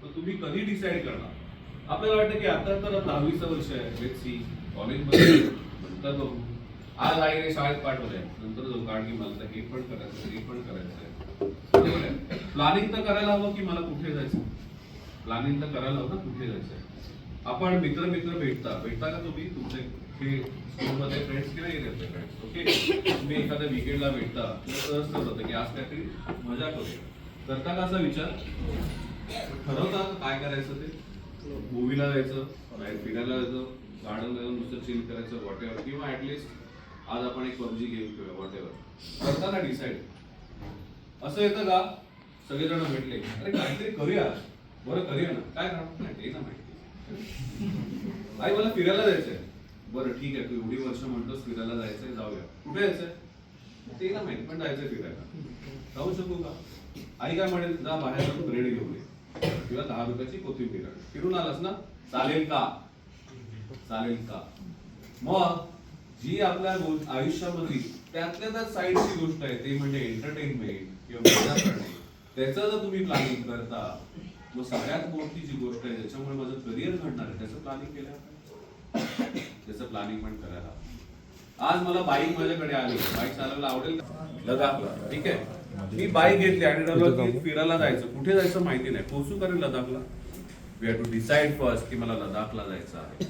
तर तुम्ही कधी डिसाईड करणार? आपल्याला वाटतं की आता तर 10वीचं वर्ष आहे, लेट्स सी कॉलेजमध्ये नंतर बघू. आज आईने शाळेत पाठवलंय, नंतर जाऊ, कारण की मला तर हे पण करायचं, हे पण करायचंय. प्लॅनिंग तर करायला हवं की मला कुठे जायचं. प्लॅनिंग तर करायला हवं ना कुठे जायचंय. आपण मित्र भेटता का तुम्ही तुमचे हे स्कूलमध्ये फ्रेंड्स की नाही येते फ्रेंड्स? ओके, तुम्ही एखाद्या वीकेंडला भेटता, सहज ठरवतं की आज काहीतरी मजा करूया. करता का असा विचार? ठरवता काय करायचं ते? मूवीला जायचं, बाहेर फिरायला जायचं, गार्डन जाऊन नुसतं चिल करायचं, वॉट एव्हर, किंवा ऍटलीस्ट आज आपण एक पबजी गेम खेळूया, वॉट एव्हर. करता ना डिसाईड? असं येतं का सगळेजण भेटले, अरे काहीतरी करूया, बरं करूया ना, काय करणार नाही ते ना माहिती. आई मला फिरायला जायचंय, बरं ठीक आहे, तू एवढी वर्ष म्हणतोस फिरायला जायचंय, जाऊया. कुठे जायचंय ते ना माहिती, पण जायचंय फिरायला. जाऊ शकू का? आई काय म्हणेल, जा बाहेर जाऊन ब्रेड घेऊन ये किंवा 10 रुपयाची कोथिंबीर. फिरून आलास ना, चालेल का? चालेल का? मग जी आपल्या आयुष्यामध्ये त्यातल्या त्यात साईडची गोष्ट आहे ते म्हणजे एंटरटेनमेंट किंवा मजा करणे, त्याचं जर तुम्ही प्लॅनिंग करता, मग सगळ्यात मोठी जी गोष्ट आहे ज्याच्यामुळे माझं करिअर घडणार आहे त्याचं प्लॅनिंग केलं, त्याचं प्लॅनिंग पण करायला. आज मला बाईक माझ्याकडे आली, बाईक चालवायला आवडेल का? लदाखला, ठीक आहे. मी बाईक घेतली आणि ठरवलं की फिरायला जायचं. कुठे जायचं माहिती नाही, पोहोचू करेल लदाखला. We have to decide first की मला लदाखला जायचं आहे.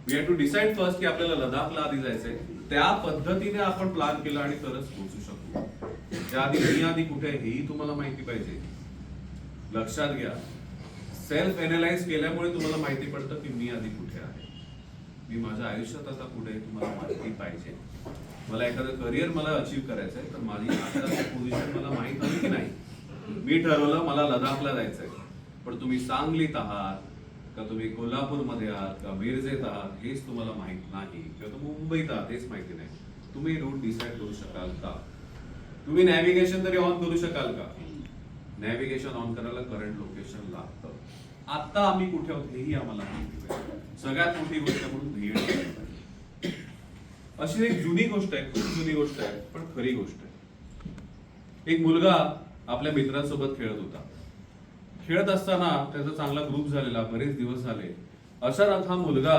We have to decide first की आपल्याला लदाखला आधी जायचंय. त्या पद्धतीने आपण प्लॅन केला आणि तरच पोहोचू शकतो. त्याआधी मी आधी कुठे आहे हेही तुम्हाला माहिती पाहिजे. लक्षात घ्या, सेल्फ एनालाइज केल्यामुळे तुम्हाला माहिती पडतं की मी आधी कुठे आहे. मी माझ्या आयुष्यात आता कुठे आहे तुम्हाला माहिती पाहिजे. मला एखादं करिअर मला अचीव्ह करायचंय तर माझी आताची पोझिशन मला माहित आहे की नाही. मी ठरवलं मला लदाखला जायचंय, पण तुम्ही सांगलीत आहात का, तुम्ही कोल्हापूरमध्ये आहात का, मिरजेत आहात हेच तुम्हाला माहित नाही, किंवा तुम्ही मुंबईत आहात हेच माहिती नाही. तुम्ही रूट डिसाईड करू शकाल का? तुम्ही नॅव्हिगेशन तरी ऑन करू शकाल का? नॅव्हिगेशन ऑन करायला करंट लोकेशन लागतं. आता आम्ही कुठे आहोत हेही आम्हाला माहिती पाहिजे. सगळ्यात मोठी गोष्ट म्हणून ध्येय ठरवायला पाहिजे. अशी एक जुनी गोष्ट आहे, खूप जुनी गोष्ट आहे, पण खरी गोष्ट आहे. एक मुलगा आपल्या मित्रांसोबत खेळत होता. खेळत असताना त्याचा चांगला ग्रुप झालेला, बरेच दिवस झाले. अचानक हा मुलगा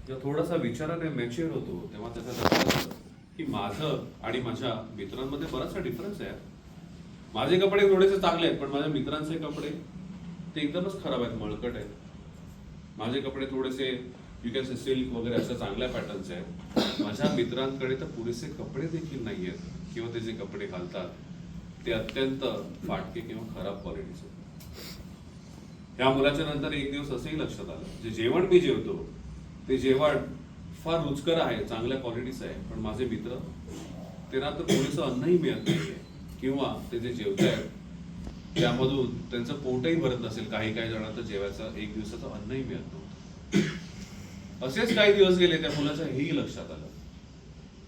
जेव्हा थोडासा विचाराने मॅच्युअर होतो तेव्हा त्याचा लक्षात आलं की माझं आणि माझ्या मित्रांमध्ये बराचसा डिफरन्स आहे. माझे कपडे थोडेसे चांगले आहेत, पण माझ्या मित्रांचे कपडे ते एकदमच खराब आहेत, मळकट आहेत. माझे कपडे थोडेसे यू कॅन से सिल्क वगैरे अशा चांगल्या पॅटर्नचे आहेत. माझ्या मित्रांकडे तर पुरेसे कपडे देखील नाही आहेत, किंवा ते जे कपडे घालतात ते अत्यंत फाटके किंवा खराब क्वालिटीचे. या मुलाच्या नंतर एक दिवस असंही लक्षात आलं, जे जेवण मी जेवतो ते जेवण फार रुचकर आहे, चांगल्या क्वालिटीचं आहे, पण माझे मित्र त्यांना तर पुरेसं अन्नही मिळत नाहीये, किंवा ते जे जेवतायत त्यामधून त्यांचं पोटही भरत नसेल. काही जणांना जेवायचं एक दिवसाचं अन्नही मिळत नव्हतं. असेच काही दिवस गेले, त्या मुलाच्या हेही लक्षात आलं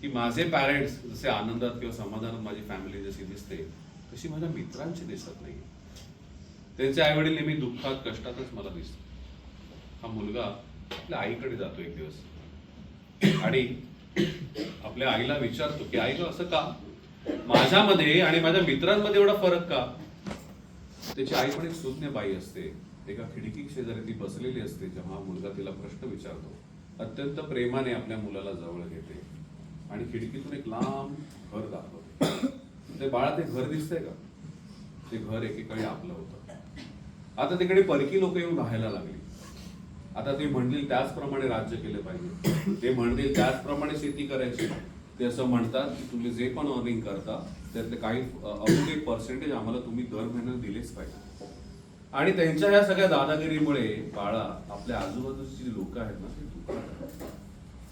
की माझे पॅरेंट्स जसे आनंदात किंवा समाधानात माझी फॅमिली जशी दिसते तशी माझ्या मित्रांची दिसत नाही. त्यांचे आई वडील नेहमी दुःखात कष्टातच मला दिसतात. हा मुलगा आपल्या आईकडे जातो एक दिवस आणि आपल्या आईला विचारतो की आई गं, असं का? माझ्यामध्ये आणि माझ्या मित्रांमध्ये एवढा फरक का? त्याची आई पण एक सुज्ञ बाई असते. एका खिडकी शेजारी ती बसलेली असते. जेव्हा मुलगा तिला प्रश्न विचारतो, अत्यंत प्रेमाने आपल्या मुलाला जवळ घेते आणि खिडकीतून एक लांब घर दाखवते. ते बाळा, ते घर दिसतंय का? ते घर एकेकाळी आपलं होतं. आता तिकडे परकी लोक येऊन राहायला लागली. आता ते म्हणतील त्याचप्रमाणे राज्य केलं पाहिजे, ते म्हणतील त्याचप्रमाणे शेती करायची. ते असं म्हणतात की तुम्ही जे पण अर्निंग करता त्यातले काही अमुक एक पर्सेंटेज आम्हाला तुम्ही दर महिन्यात दिलेच पाहिजे. आणि त्यांच्या ह्या सगळ्या दादागिरीमुळे बाळा, आपल्या आजूबाजूची जी लोक आहेत ना ते दुःखात.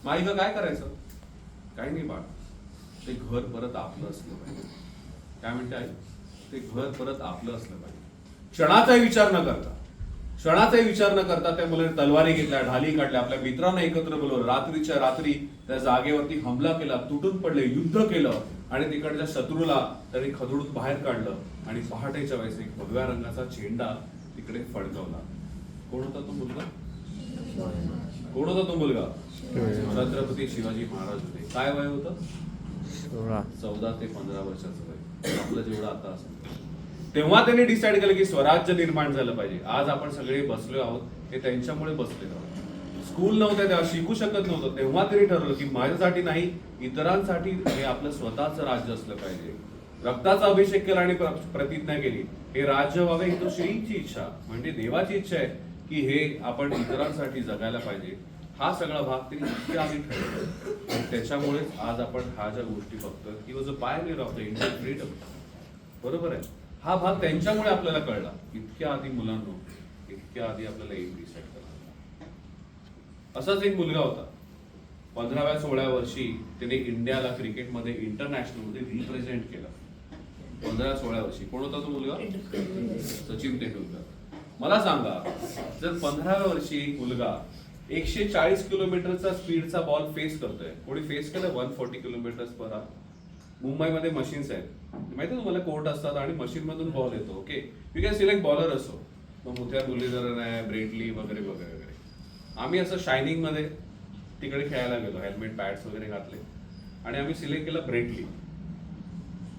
माईला काय करायचं? काही नाही बाळ, ते घर परत आपलं असलं पाहिजे. काय म्हणते आई? ते घर परत आपलं असलं पाहिजे. क्षणाचाही विचार न करता त्या मुलाने तलवारी घेतल्या, ढाली काढल्या, आपल्या मित्रांना एकत्र बोलवलं, रात्रीच्या रात्री त्या जागेवरती हमला केला, तुटून पडले, युद्ध केलं आणि तिकडच्या शत्रूला त्यांनी खदडून बाहेर काढलं आणि पहाटेच्या वेळेस एक भगव्या रंगाचा झेंडा तिकडे फडकवला. कोण होता तो मुलगा? छत्रपती शिवाजी महाराज होते. काय वय होतं? 14 ते 15 वर्षाचं वय, आपलं जेवढं आता असेल. तेव्हा त्यांनी डिसाईड केलं की स्वराज्य निर्माण झालं पाहिजे. आज आपण सगळे बसलो आहोत हे त्यांच्यामुळे बसलेलो आहोत. स्कूल नव्हते तेव्हा, शिकू शकत नव्हतं, तेव्हा त्यांनी ठरवलं की माझ्यासाठी नाही, इतरांसाठी हे आपलं स्वतःचं राज्य असलं पाहिजे. रक्ताचा अभिषेक केला आणि प्रतिज्ञा केली, हे राज्य व्हावे ही तो श्रींची इच्छा, म्हणजे देवाची इच्छा आहे की हे आपण इतरांसाठी जगायला पाहिजे. हा सगळा भाग त्यांनी इतक्या आधी ठरवला. त्याच्यामुळेच आज आपण ह्या ज्या गोष्टी बघतोय, he was a Pioneer of the Indian freedom. बरोबर आहे. हा भाग त्यांच्यामुळे आपल्याला कळला. इतक्या आधी मुलांनो, इतक्या आधी आपल्याला एम डिसाईड करा. असाच एक मुलगा होता, 15व्या-16व्या वर्षी त्याने इंडियाला क्रिकेटमध्ये इंटरनॅशनल मध्ये रिप्रेझेंट केलं. 15-16 वर्षी. कोण होता तो मुलगा? सचिन तेंडुलकर. मला सांगा, जर 15व्या वर्षी एक मुलगा 140 किलोमीटरचा स्पीडचा बॉल फेस करतोय, कोणी फेस केलं 140 किलोमीटर पर आवर? मुंबईमध्ये मशीन्स आहेत, माहिती तुम्हाला, कोर्ट असतात आणि मशीन मधून बॉल येतो. Okay, you can select bowler असो, मग मुथ्या मुरलीधरन आहे, ब्रेटली वगैरे वगैरे वगैरे. आम्ही असं शायनिंग मध्ये तिकडे खेळायला गेलो, हेल्मेट पॅड्स वगैरे घातले आणि आम्ही सिलेक्ट केलं ब्रेटली.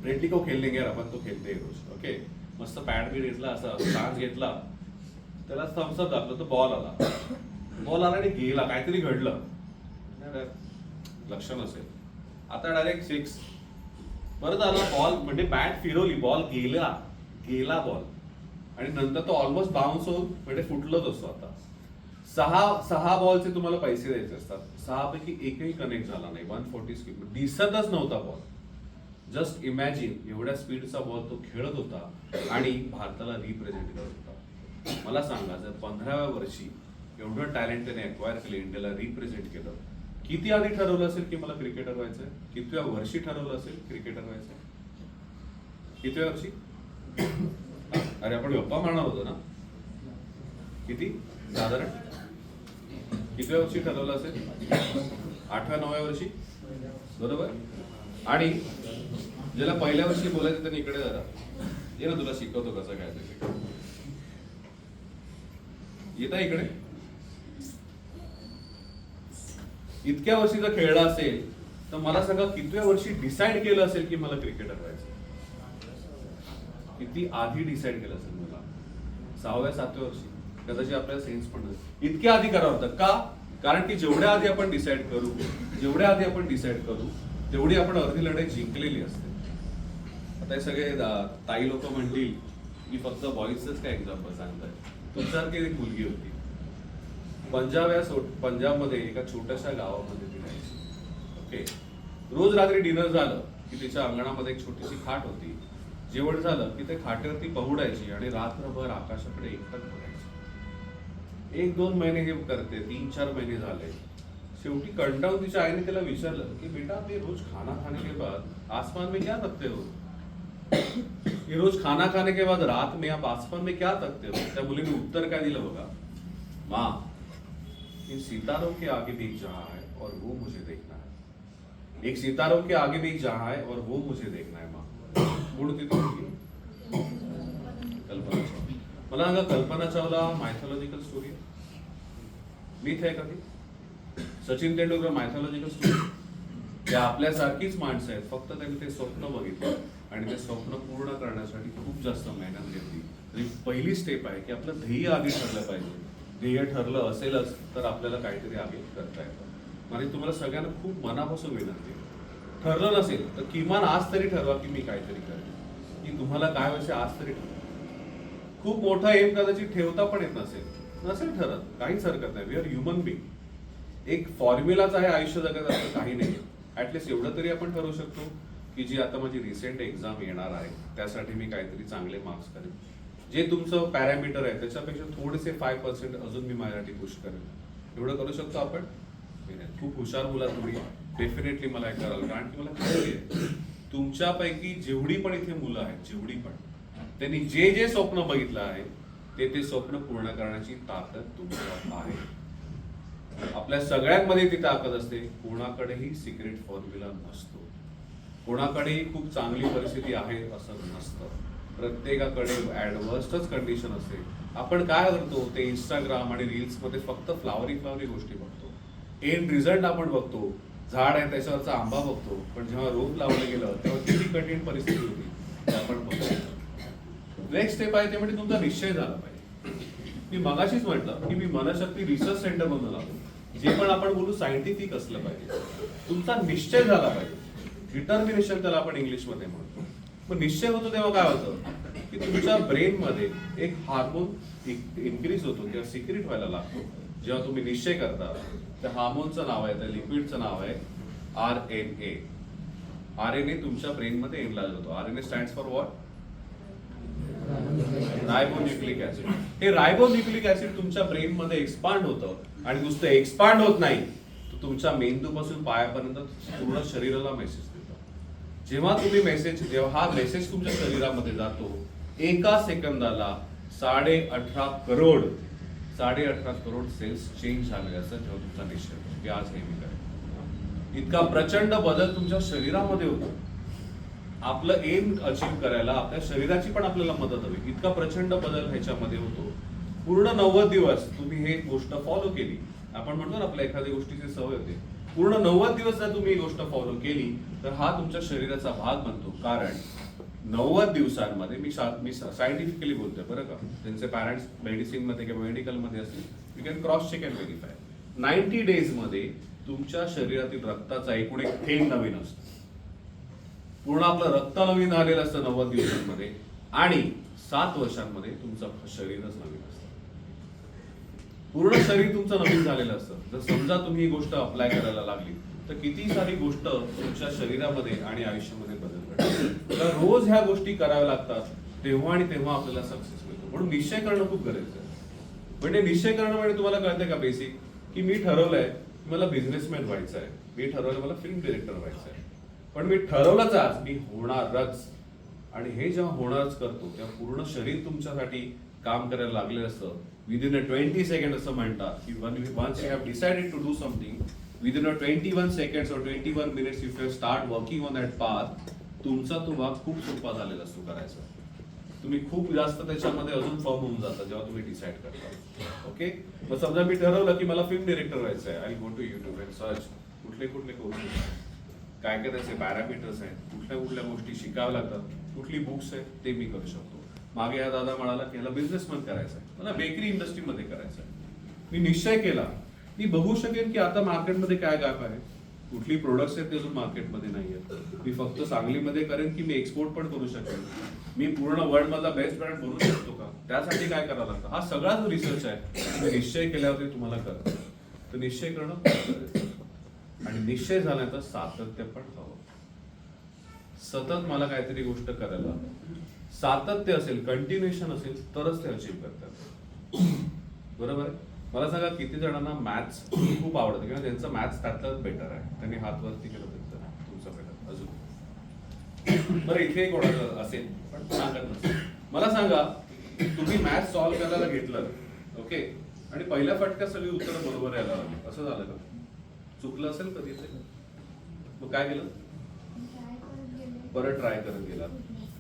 ब्रेटली को खेळले यार आपण, तो खेळते रोज. ओके, मस्त पॅड बी घेतला, असा चान्स घेतला, त्याला थम्सअप दाखवलं, तो बॉल आला. बॉल आला आणि गेला, काहीतरी घडलं, लक्ष नसेल. आता डायरेक्ट 6. परत आला बॉल, म्हणजे बॅट फिरवली, बॉल गेला बॉल, आणि नंतर तो ऑलमोस्ट बाउन्स होऊन म्हणजे फुटलच असतो. आता 6 बॉलचे तुम्हाला पैसे द्यायचे असतात, 6 पैकी एकही कनेक्ट झाला नाही. 140 स्पीड, दिसतच नव्हता बॉल. जस्ट इमॅजिन, एवढ्या स्पीडचा बॉल तो खेळत होता आणि भारताला रिप्रेझेंट करत होता. मला सांगा, जर 15व्या वर्षी एवढं टॅलेंट त्याने अक्वायर केलं, इंडियाला रिप्रेझेंट केलं, किती आधी ठरवलं असेल की मला क्रिकेटर व्हायचंय? कितव्या वर्षी ठरवलं असेल क्रिकेटर व्हायचंय? कितव्या वर्षी? अरे आपण गप्पा मारणार होतो ना, किती साधारण कितव्या वर्षी ठरवलं असेल? 8व्या-9व्या वर्षी, बरोबर. आणि ज्याला पहिल्या वर्षी बोलायचं त्यांनी इकडे जरा ये ना, तुला शिकवतो कसं काय ते. येता इकडे. इतक्या वर्षी जर खेळला असेल तर मला सांगा, कितव्या वर्षी डिसाईड केलं असेल की मला क्रिकेटर व्हायचं? किती आधी डिसाईड केलं असेल मला? 6व्या-7व्या वर्षी कदाचित आपल्याला सेन्स पण नाही. इतक्या आधी करावं होतं का? कारण की जेवढ्या आधी आपण डिसाईड करू, तेवढी आपण अर्धी लढाई जिंकलेली असते. आता हे सगळे ताई लोक म्हणतील की फक्त बॉईजच काय एक्झाम्पल सांगताय. तुमच्यासारखी एक मुलगी होती पंजाबमध्ये एका छोट्याशा गावामध्ये ती राहायची. ओके, रोज रात्री डिनर झालं की तिच्या अंगणामध्ये एक छोटीशी खाट होती. जेवण झालं की ते खाटेवरती पहुडायची आणि रात्रभर आकाशाकडे एकटक बघायची. 1-2 महिने हे करते, 3-4 महिने झाले. शेवटी कंटाळून तिच्या आईने तिला विचारलं की बेटा, ते रोज खाना खाने के बाद आसमान में क्या तकते हो? ये रोज खाना खाने के बाद रात में आप आसमान में क्या तकते हो? त्या मुलीने उत्तर काय दिलं बघा, माँ, इन सितारों के आगे भी एक जहां है और वो मुझे देखना है. एक सितारों के आगे भी एक जहां है और वो मुझे देखना है. माँ मुडती तो कल्पना चावला. मला सांगा, कल्पना चावला मायथॉलॉजिकल स्टोरी आहे? मिथ आहे का ती? Sachin Tendulkar mythological story? त्या आपल्यासारखीच माणसं आहेत, फक्त त्यांनी ते स्वप्न बघितलं आणि ते स्वप्न पूर्ण करण्यासाठी खूप जास्त मेहनत घेतली. आणि पहिली स्टेप आहे की आपलं ध्येय आधी ठरलं पाहिजे. ध्येय ठरलं असेलच तर आपल्याला काहीतरी आधी करता येतं. म्हणजे तुम्हाला सगळ्यांना खूप मनापासून विनंती आहे, ठरलं नसेल तर किमान आज तरी ठरवा की मी काहीतरी करेन. की तुम्हाला काय व्हायचं आज तरी ठरवा. खूप मोठा एम कदाचित ठेवता पण येत नसेल ठरत, काहीच हरकत नाही. We are human being. एक फॉर्म्युलाच आहे आयुष्य जगत असं काही नाही. ऍटलिस्ट एवढं तरी आपण ठरवू शकतो की जी आता माझी रिसेंट एक्झाम येणार आहे त्यासाठी मी काहीतरी चांगले मार्क्स करेन. जे तुमचं पॅरामीटर आहे त्याच्यापेक्षा थोडेसे 5% अजून मी माझ्यासाठी पुश करेन. एवढं करू शकतो आपण. खूप हुशार मुला तुम्ही, डेफिनेटली मला हे कराल. कारण की मला कळलं आहे तुमच्यापैकी जेवढी पण इथे मुलं आहेत, जेवढी पण, त्यांनी जे स्वप्न बघितलं आहे ते स्वप्न पूर्ण करण्याची ताकद तुमच्यात आहे. आपल्या सगळ्यांमध्ये ती ताकद असते. कोणाकडेही सिक्रेट फॉर्म्युला नसतो, कोणाकडेही खूप चांगली परिस्थिती आहे असं नसतं. प्रत्येकाकडे ऍडव्हर्सच कंडिशन असते. आपण काय करतो ते इंस्टाग्राम आणि रील्स मध्ये फक्त फ्लावरी गोष्टी बघतो. एंड रिझल्ट आपण बघतो, झाड आहे त्याच्यावरचा आंबा बघतो, पण जेव्हा रोप लावलं गेलं तेव्हा किती कठीण परिस्थिती होती ते आपण बघतो. नेक्स्ट स्टेप आहे ते म्हणजे तुमचा निश्चय झाला पाहिजे. मी मगाशीच म्हटलं की मी मनशक्ती रिसर्च सेंटर मधून आलो. जे पण आपण बोलू सायंटिफिक असलं पाहिजे, तुमचा निश्चय झाला पाहिजे. डिटर्मिनेशन त्याला आपण इंग्लिश मध्ये म्हणतो. पण निश्चय होतो तेव्हा काय होतं की तुमच्या ब्रेन मध्ये एक हार्मोन इन्क्रीज होतो किंवा सिक्रेट व्हायला लागतो. जेव्हा तुम्ही निश्चय करता त्या हार्मोनचं नाव आहे, त्या लिक्विडचं नाव आहे RNA. RNA तुमच्या ब्रेन मध्ये एनलार्ज होतो. RNA stands for what? Ribonucleic acid. हे रायबोन्यूक्लिक ऍसिड तुमच्या ब्रेन मध्ये एक्सपांड होतं आणि नुसतं एक्सपांड होत नाही, तर तुमच्या मेंदूपासून पायापर्यंत पूर्ण शरीराला मेसेज देतो. जेव्हा हा मेसेज तुमच्या शरीरामध्ये जातो, एका सेकंदाला 18.5 करोड सेल्स चेंज झालेले असतात. जेव्हा तुमचा निश्चय होतो की आज हे मी करेन, इतका प्रचंड बदल तुमच्या शरीरामध्ये होतो. आपलं एम अचीव्ह करायला आपल्या शरीराची पण आपल्याला मदत हवी. इतका प्रचंड बदल ह्याच्यामध्ये होतो. पूर्ण 90 दिवस तुम्ही हे गोष्ट फॉलो केली. आपण म्हणतो ना आपल्या एखाद्या गोष्टीची सवय होते. पूर्ण 90 दिवस जर तुम्ही ही गोष्ट फॉलो केली तर हा तुमच्या शरीराचा भाग बनतो. कारण 90 दिवसांमध्ये मी सायंटिफिकली बोलतोय बरं का, त्यांचे पॅरेंट्स मेडिसिन मध्ये किंवा मेडिकल मध्ये असतील, you can cross check and verify. 90 days मध्ये तुमच्या शरीरातील रक्ताचा एकूण एक थेंब नवीन असतो. पूर्ण आपलं रक्त नवीन झालेलं असतं 90 दिवसांमध्ये, आणि 7 वर्षांमध्ये तुमचं शरीरच नवीन असतं. पूर्ण शरीर तुमचं नवीन झालेलं असतं. जर समजा तुम्ही ही गोष्ट अप्लाय करायला लागली तर किती सारी गोष्ट तुमच्या शरीरामध्ये आणि आयुष्यामध्ये बदल घडतात. तर रोज ह्या गोष्टी कराव्या लागतात, तेव्हा आणि तेव्हा आपल्याला सक्सेस मिळतो. म्हणून निश्चय करणं खूप गरजेचं आहे. म्हणजे निश्चय करणं म्हणजे तुम्हाला कळतंय का बेसिक, की मी ठरवलंय मला बिझनेसमॅन व्हायचं आहे, मी ठरवलंय मला फिल्म डिरेक्टर व्हायचं आहे, पण मी ठरवलंच आज मी होणारच. आणि हे जेव्हा होणारच करतो तेव्हा पूर्ण शरीर तुमच्यासाठी काम करायला लागलेलं असतं. विदिन 20 सेकंड असं म्हणतात की once you have decided to do something, within 21 seconds or 21 minutes if you start working on that path, तुमचा तो भाग खूप सोपा झालेला असतो करायचा. तुम्ही खूप जास्त त्याच्यामध्ये अजून फॉर्म होऊन जाता जेव्हा तुम्ही डिसाईड करता. ओके, मग समजा मी ठरवलं की मला फिल्म डिरेक्टर व्हायचं आहे. I go to YouTube and search कुठले कोर्सेस, काय काय त्याचे पॅरामीटर्स आहेत, कुठल्या गोष्टी शिकाव्या लागतात, कुठली बुक्स आहेत, ते मी करू शकतो. मागे हा दादा म्हणाला की याला बिझनेसमॅन करायचं आहे, मला बेकरी इंडस्ट्रीमध्ये करायचं आहे. मी निश्चय केला, मी बघू शकेन की आता मार्केटमध्ये काय गॅप आहे, कुठली प्रोडक्ट्स आहेत ते अजून मार्केटमध्ये नाही आहेत. मी फक्त सांगलीमध्ये करेन की मी एक्सपोर्ट पण करू शकेन, मी पूर्ण वर्ल्ड मधला बेस्ट ब्रँड बनवू शकतो का, त्यासाठी काय करावं लागतं. हा सगळा जो रिसर्च आहे तुम्ही निश्चय केल्यावरती तुम्हाला कळतं. तर निश्चय करणं खूप गरजेचं आहे. आणि निश्चय झाल्यानंतर सातत्य पण हवं. सतत मला काहीतरी गोष्ट करायला सातत्य असेल, कंटिन्युएशन असेल तरच ते अचीव्ह करतात. बरोबर आहे. मला सांगा किती जणांना मॅथ्स खूप आवडतं किंवा त्यांचं मॅथ्स त्यातलं बेटर आहे, त्यांनी हात वरती केलं तर तुमचं बेटर अजून. बरं इथे कोणाचं असेल पण सांगत नसेल. मला सांगा तुम्ही मॅथ्स सॉल्व्ह करायला घेतलं, ओके, आणि पहिल्या फटक्यात सगळी उत्तरं बरोबर यायला लागली, असं झालं का? चुकलं असेल कधी ते, मग काय केलं? परत ट्राय करत गेला.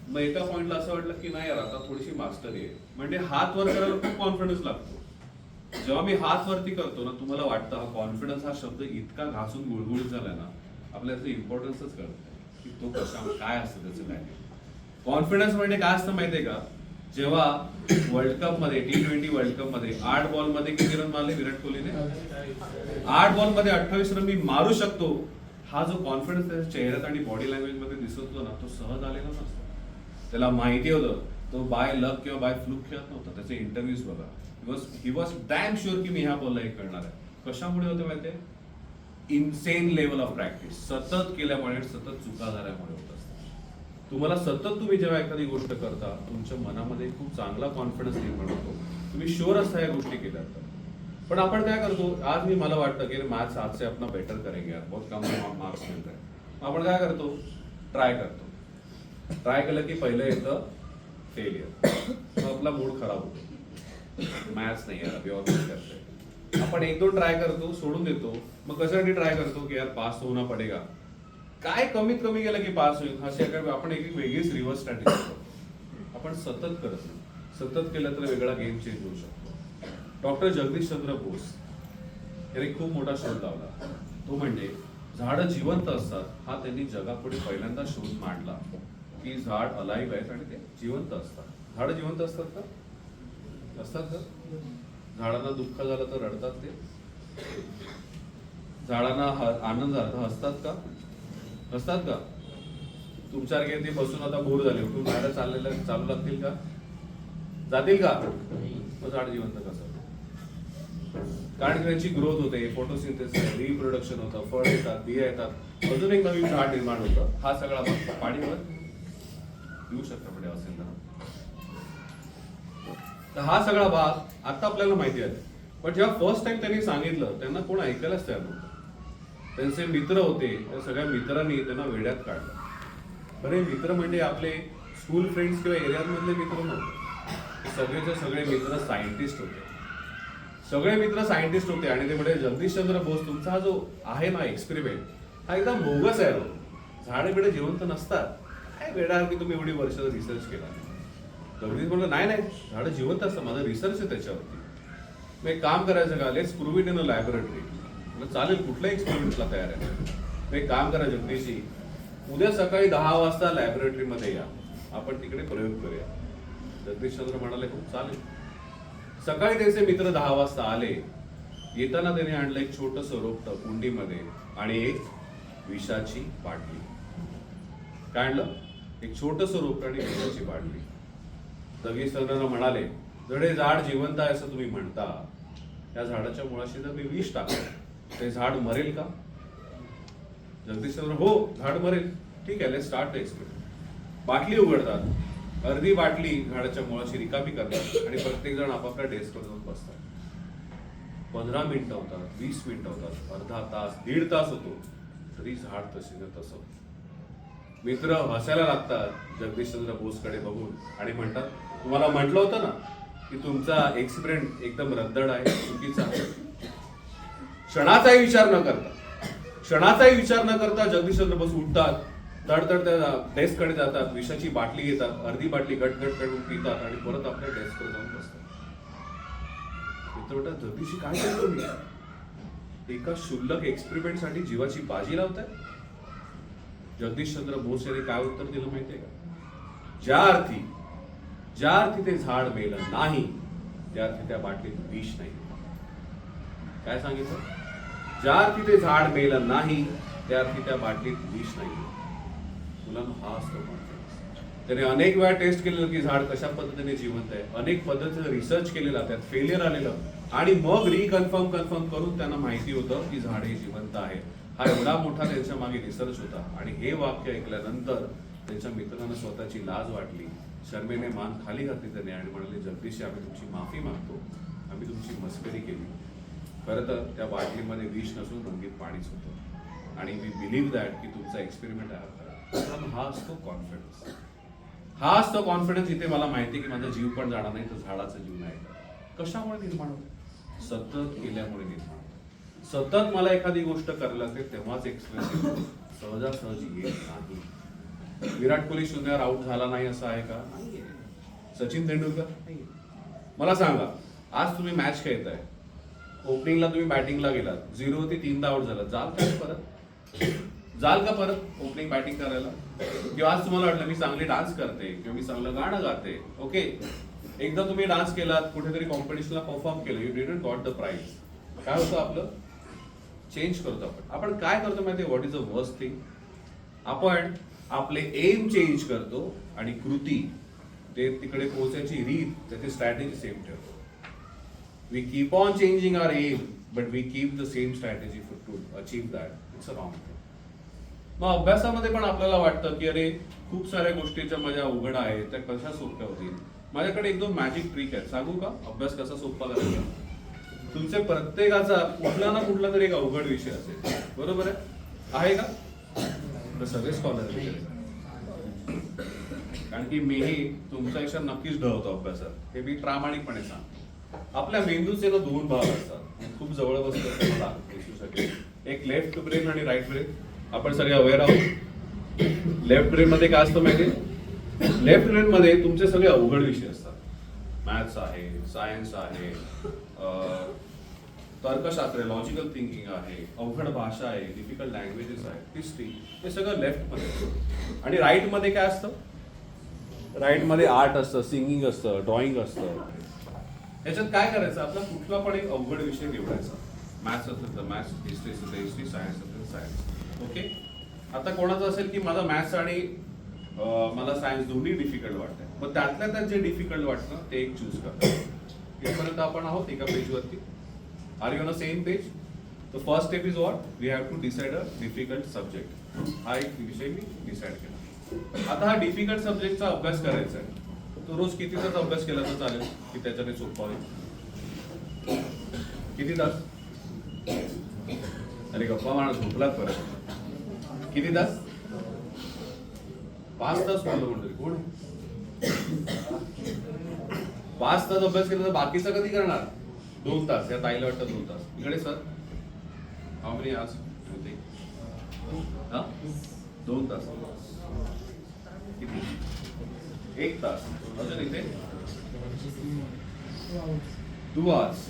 मग एका पॉइंटला असं वाटलं की नाही यार आता थोडीशी मास्टरी आहे. म्हणजे हात वर करायला खूप कॉन्फिडन्स लागतो. जेव्हा मी हात वरती करतो ना, तुम्हाला वाटतं हा कॉन्फिडन्स हा शब्द इतका घासून गुळगुळीत झालाय ना, आपल्याला त्याचं इम्पॉर्टन्सच कळत की तो कशा काय असतं त्याचं काय. कॉन्फिडन्स म्हणजे काय असतं माहितीये का? जेव्हा वर्ल्ड कप मध्ये T20 वर्ल्ड कप मध्ये 8 बॉल मध्ये किती रन मारले विराट कोहलीने? 8 बॉल मध्ये 28 रन मी मारू शकतो. हा जो कॉन्फिडन्स त्याच्या चेहऱ्यात आणि बॉडी लँग्वेज मध्ये दिसत होता ना, तो सहज आलेला नसतो. त्याला माहिती होतं तो बाय लक किंवा बाय फ्लूक खेळत नव्हता. त्याचे इंटरव्ह्यूज बघा, ही वॉज डॅम शुअर की मी ह्या बॉलला हे करणार आहे. कशामुळे होते माहितीये? Insane level of practice. सतत केल्यामुळे, सतत चुका झाल्यामुळे होत असतात. तुम्हाला सतत तुम्ही जेव्हा एखादी गोष्ट करता तुमच्या मनामध्ये खूप चांगला कॉन्फिडन्स निर्माण होतो. तुम्ही शुअर असता या गोष्टी केल्या तर. पण आपण काय करतो, आज मी मला वाटतं की मॅथ्स आज से अपना बेटर करेंगे यार, बहुत कम मार्क्स मिळत आहे. आपण काय करतो, ट्राय करतो. ट्राय केलं की पहिलं येतं फेलियर, मग आपला मूड खराब होतो. मॅथ्स नाही यार अभी और कुछ करते. आपण 1-2 ट्राय करतो, सोडून देतो. मग कशासाठी ट्राय करतो की यार पास होना पडेगा, काय कमीत कमी केलं की पास होईल. आपण एक वेगळीच रिव्हर्स स्ट्रॅटेजी करतो. आपण सतत करत नाही, सतत केलं तर वेगळा गेम चेंज होऊ शकतो. डॉक्टर जगदीशचंद्र बोस याने खूप मोठा शोध लावला. तो म्हणजे झाडं जिवंत असतात हा त्यांनी जगापुढे पहिल्यांदा शोध मांडला की झाड अलाइव्ह आहेत आणि ते जिवंत असतात. झाडं जिवंत असतात का? असतात का? झाडांना दुःख झालं तर रडतात ते? झाडांना आनंद झाला तर हसतात का? हसतात का? तुमच्यासारखे ते बसून आता बोर झाले, उठून झाडं चालू लागतील का? जातील का? मग झाड जिवंत कसं? कारण त्यांची ग्रोथ होते, फोटोसिंथेसिस, रिप्रोडक्शन होतं, फळ येतात, बिया येतात, अजून एक नवीन झाड निर्माण होतं. हा सगळा पाणीवर येऊ शकतं म्हणजे असेल तर हा सगळा भाग आता आपल्याला माहिती आहे. पण जेव्हा फर्स्ट टाइम त्यांनी सांगितलं त्यांना कोण ऐकायलाच तयार नव्हतं. त्यांचे मित्र होते, त्या सगळ्या मित्रांनी त्यांना वेड्यात काढलं. अरे मित्र म्हणजे आपले स्कूल फ्रेंड्स किंवा एरियामधले मित्र नव्हते, सगळेचे सगळे मित्र सायंटिस्ट होते. सगळे मित्र सायंटिस्ट होते आणि ते म्हणजे जगदीशचंद्र बोस तुमचा हा जो आहे ना एक्सपेरिमेंट हा एकदम बोगस आहे. झाडे बिडे जिवंत नसतात, काय वेडा की तुम्ही एवढी वर्ष रिसर्च केला. जगदीश म्हणलं नाही नाही, झाडं जिवंत असतं, माझा रिसर्च आहे त्याच्यावरती. मग एक काम करायचं का, let's prove it in a laboratory. म्हणजे चालेल, कुठल्या एक्सपेरिमेंटला तयार आहे. मग एक काम करा जगदीशजी, उद्या सकाळी 10 वाजता लॅबोरेटरीमध्ये या, आपण तिकडे प्रयोग करूया. जगदीशचंद्र म्हणाले खूप चालेल. सकाळी त्यांचे मित्र 10 वाजता आले. येताना त्याने आणलं एक छोटंसं रोपटं कुंडीमध्ये आणि एक विषाची बाटली. काय आणलं? एक छोटंसं रोपटं आणि विषाची बाटली. जगदीशचंद्र म्हणाले, जडे झाड जिवंत आहे असं तुम्ही म्हणता, त्या झाडाच्या मुळाशी जर मी विष टाकलं ते झाड मरेल का? जगदीशचंद्र हो, झाड मरेल. ठीक आहे, लेट्स स्टार्ट द एक्सपेरिमेंट. बाटली उघडतात, अर्धी बाटली झाडाच्या मुळाशी रिकामी करतात आणि प्रत्येक जण आपापल्या डेस्कवर जाऊन बसतात. 15 मिनिटं होतात, 20 मिनिटं होतात, अर्धा तास, 1.5 तास होतो, तरी झाड तसे तसं. मित्र हसायला लागतात जगदीशचंद्र बोसकडे बघून आणि म्हणतात, तुम्हाला म्हटलं होतं ना की तुमचा एक्सपेरिमेंट एकदम रद्दड आहे, चुकीचा आहे. क्षणाचाही विचार न करता जगदीशचंद्र बोस उठतात, तडतड त्या डेस्ककडे जातात, विषाची बाटली घेतात, अर्धी बाटली गटगट करून पितात आणि परत आपल्या डेस्कवर जाऊन बसतात. मित्र म्हणतात, जगदीशजी काय केलं तुम्ही? एका क्षुल्लक एक्सपेरिमेंटसाठी जीवाची बाजी लावताय? जगदीशचंद्र बोस यांनी काय उत्तर दिलं माहितीये का? ज्या अर्थी ते झाड मेलं नाही, त्या अर्थी त्या बाटलीत विष नाही. काय सांगितलं? ज्या अर्थी ते झाड मेलं नाही, त्या अर्थी त्या बाटलीत विष नाही. मुलांना हा असतो कॉन्फिडन्स. त्याने अनेक वेळा टेस्ट केलेलं की झाड कशा पद्धतीने जिवंत आहे, अनेक पद्धतीने रिसर्च केलेला, त्यात फेलियर आलेलं आणि मग रिकन्फर्म करून त्यांना माहिती होतं की झाड हे जिवंत आहे. हा एवढा मोठा त्यांच्या मागे रिसर्च होता. आणि हे वाक्य ऐकल्यानंतर त्यांच्या मित्रांना स्वतःची लाज वाटली, शर्मेने मान खाली घातली त्याने आणि म्हणाले, जगदीशजी आम्ही तुमची माफी मागतो, आम्ही तुमची मस्करी केली. खरं तर त्या बाटलीमध्ये विष नसून रंगीत पाणीच होतं आणि वी बिलीव्ह दॅट की तुमचा एक्सपेरिमेंट आहे खरा. हा असतो कॉन्फिडन्स. हा असतो कॉन्फिडन्स. इथे मला माहिती की माझा जीव पण जाणार नाही, तर झाडाचा जीव नाही. कशामुळे निर्माण होतो? सतत केल्यामुळे निर्माण होतो. सतत मला एखादी गोष्ट करायला लागते तेव्हाच एक्सपिरियन्स येतो, सहजासहजी येत नाही. विराट कोहली 0 आउट झाला नाही असं आहे का? नाहीये. सचिन तेंडुलकर नाही. मला सांगा, आज तुम्ही मॅच खेळताय, ओपनिंगला तुम्ही बॅटिंगला गेलात, 0 ते 3दा आउट झाला, जाल का परत ओपनिंग बॅटिंग करायला? किंवा आज तुम्हाला वाटलं मी चांगली डान्स करते किंवा मी चांगलं गाणं गाते, ओके, एकदा तुम्ही डान्स केलात, कुठेतरी कॉम्पिटिशनला परफॉर्म केलं, you didn't got the prize, काय होतं आपलं? चेंज करतो आपण काय करतो माहितीये? What is the worst thing? आपण आपले एम चेंज करतो आणि कृती, ते तिकडे पोहोचायची रीत, त्याची स्ट्रॅटेजी सेम ठेवतो. We keep on changing our aim but we keep the same strategy to achieve that. It's a wrong thing. मग अभ्यासामध्ये पण आपल्याला वाटतं की अरे खूप साऱ्या गोष्टीच्या माझ्या अवघड आहेत, त्या कशा सोप्या होतील. माझ्याकडे 1-2 मॅजिक ट्रिक आहेत, सांगू का? अभ्यास कसा सोपा करायचा? तुमच्या प्रत्येकाचा कुठला ना कुठला तरी एक अवघड विषय असेल, बरोबर आहे का? तर सगळे स्कॉलर कारण की मीही तुमच्यापेक्षा नक्कीच ढ होतो अभ्यासात, हे मी प्रामाणिकपणे सांगतो. आपल्या मेंदूचे ना 2 भाग असतात, खूप जवळ बसतात तुम्हाला दिसू शकेल. एक लेफ्ट ब्रेन आणि राईट ब्रेन. आपण सगळे अवेअर आहोत. लेफ्ट ब्रेन मध्ये काय असतं माहिती? लेफ्ट ब्रेन मध्ये तुमचे सगळे अवघड विषय असतात. मॅथ्स आहे, सायन्स आहे, तर्कशास्त्र, लॉजिकल थिंकिंग आहे, अवघड भाषा आहे, डिफिकल्ट लँग्वेजेस आहे, हिस्ट्री, हे सगळं लेफ्ट मध्ये. आणि राईट मध्ये काय असतं? राईटमध्ये आर्ट असतं, सिंगिंग असतं, ड्रॉइंग असतं. याच्यात काय करायचं, आपला कुठला पण एक अवघड विषय निवडायचा. मॅथ्स असेल तर मॅथ्स, हिस्ट्री असेल तर हिस्ट्री, सायन्स असेल तर सायन्स. ओके. आता कोणाचं असेल की मला मॅथ्स आणि मला सायन्स दोन्ही डिफिकल्ट वाटतंय, मग त्यातल्या त्यात जे डिफिकल्ट वाटतं ते एक चूज करतो. इथपर्यंत आपण आहोत एका पेजवरती. Are you on a same page? The first step is what, we have to decide a difficult subject. हा एक विषय मी डिसाइड केला. आता हा डिफिकल्ट सब्जेक्टचा अभ्यास करायचा आहे. तो रोज किती तास अभ्यास केला तर चालेल की त्याच्याने सोपा होईल? किती तास? अरे गप्पा मारा, झोपलात परत. किती तास? 5 तास बोललो म्हणतो कोण? 5 तास अभ्यास केला तर बाकीचा कधी करणार? 2 तास. या ताईला वाटतं 2 तास. इकडे सर हाऊ मेनी आवर्स? 2 तास. किती? 1 तास. अजून इथे 2 आवर्स.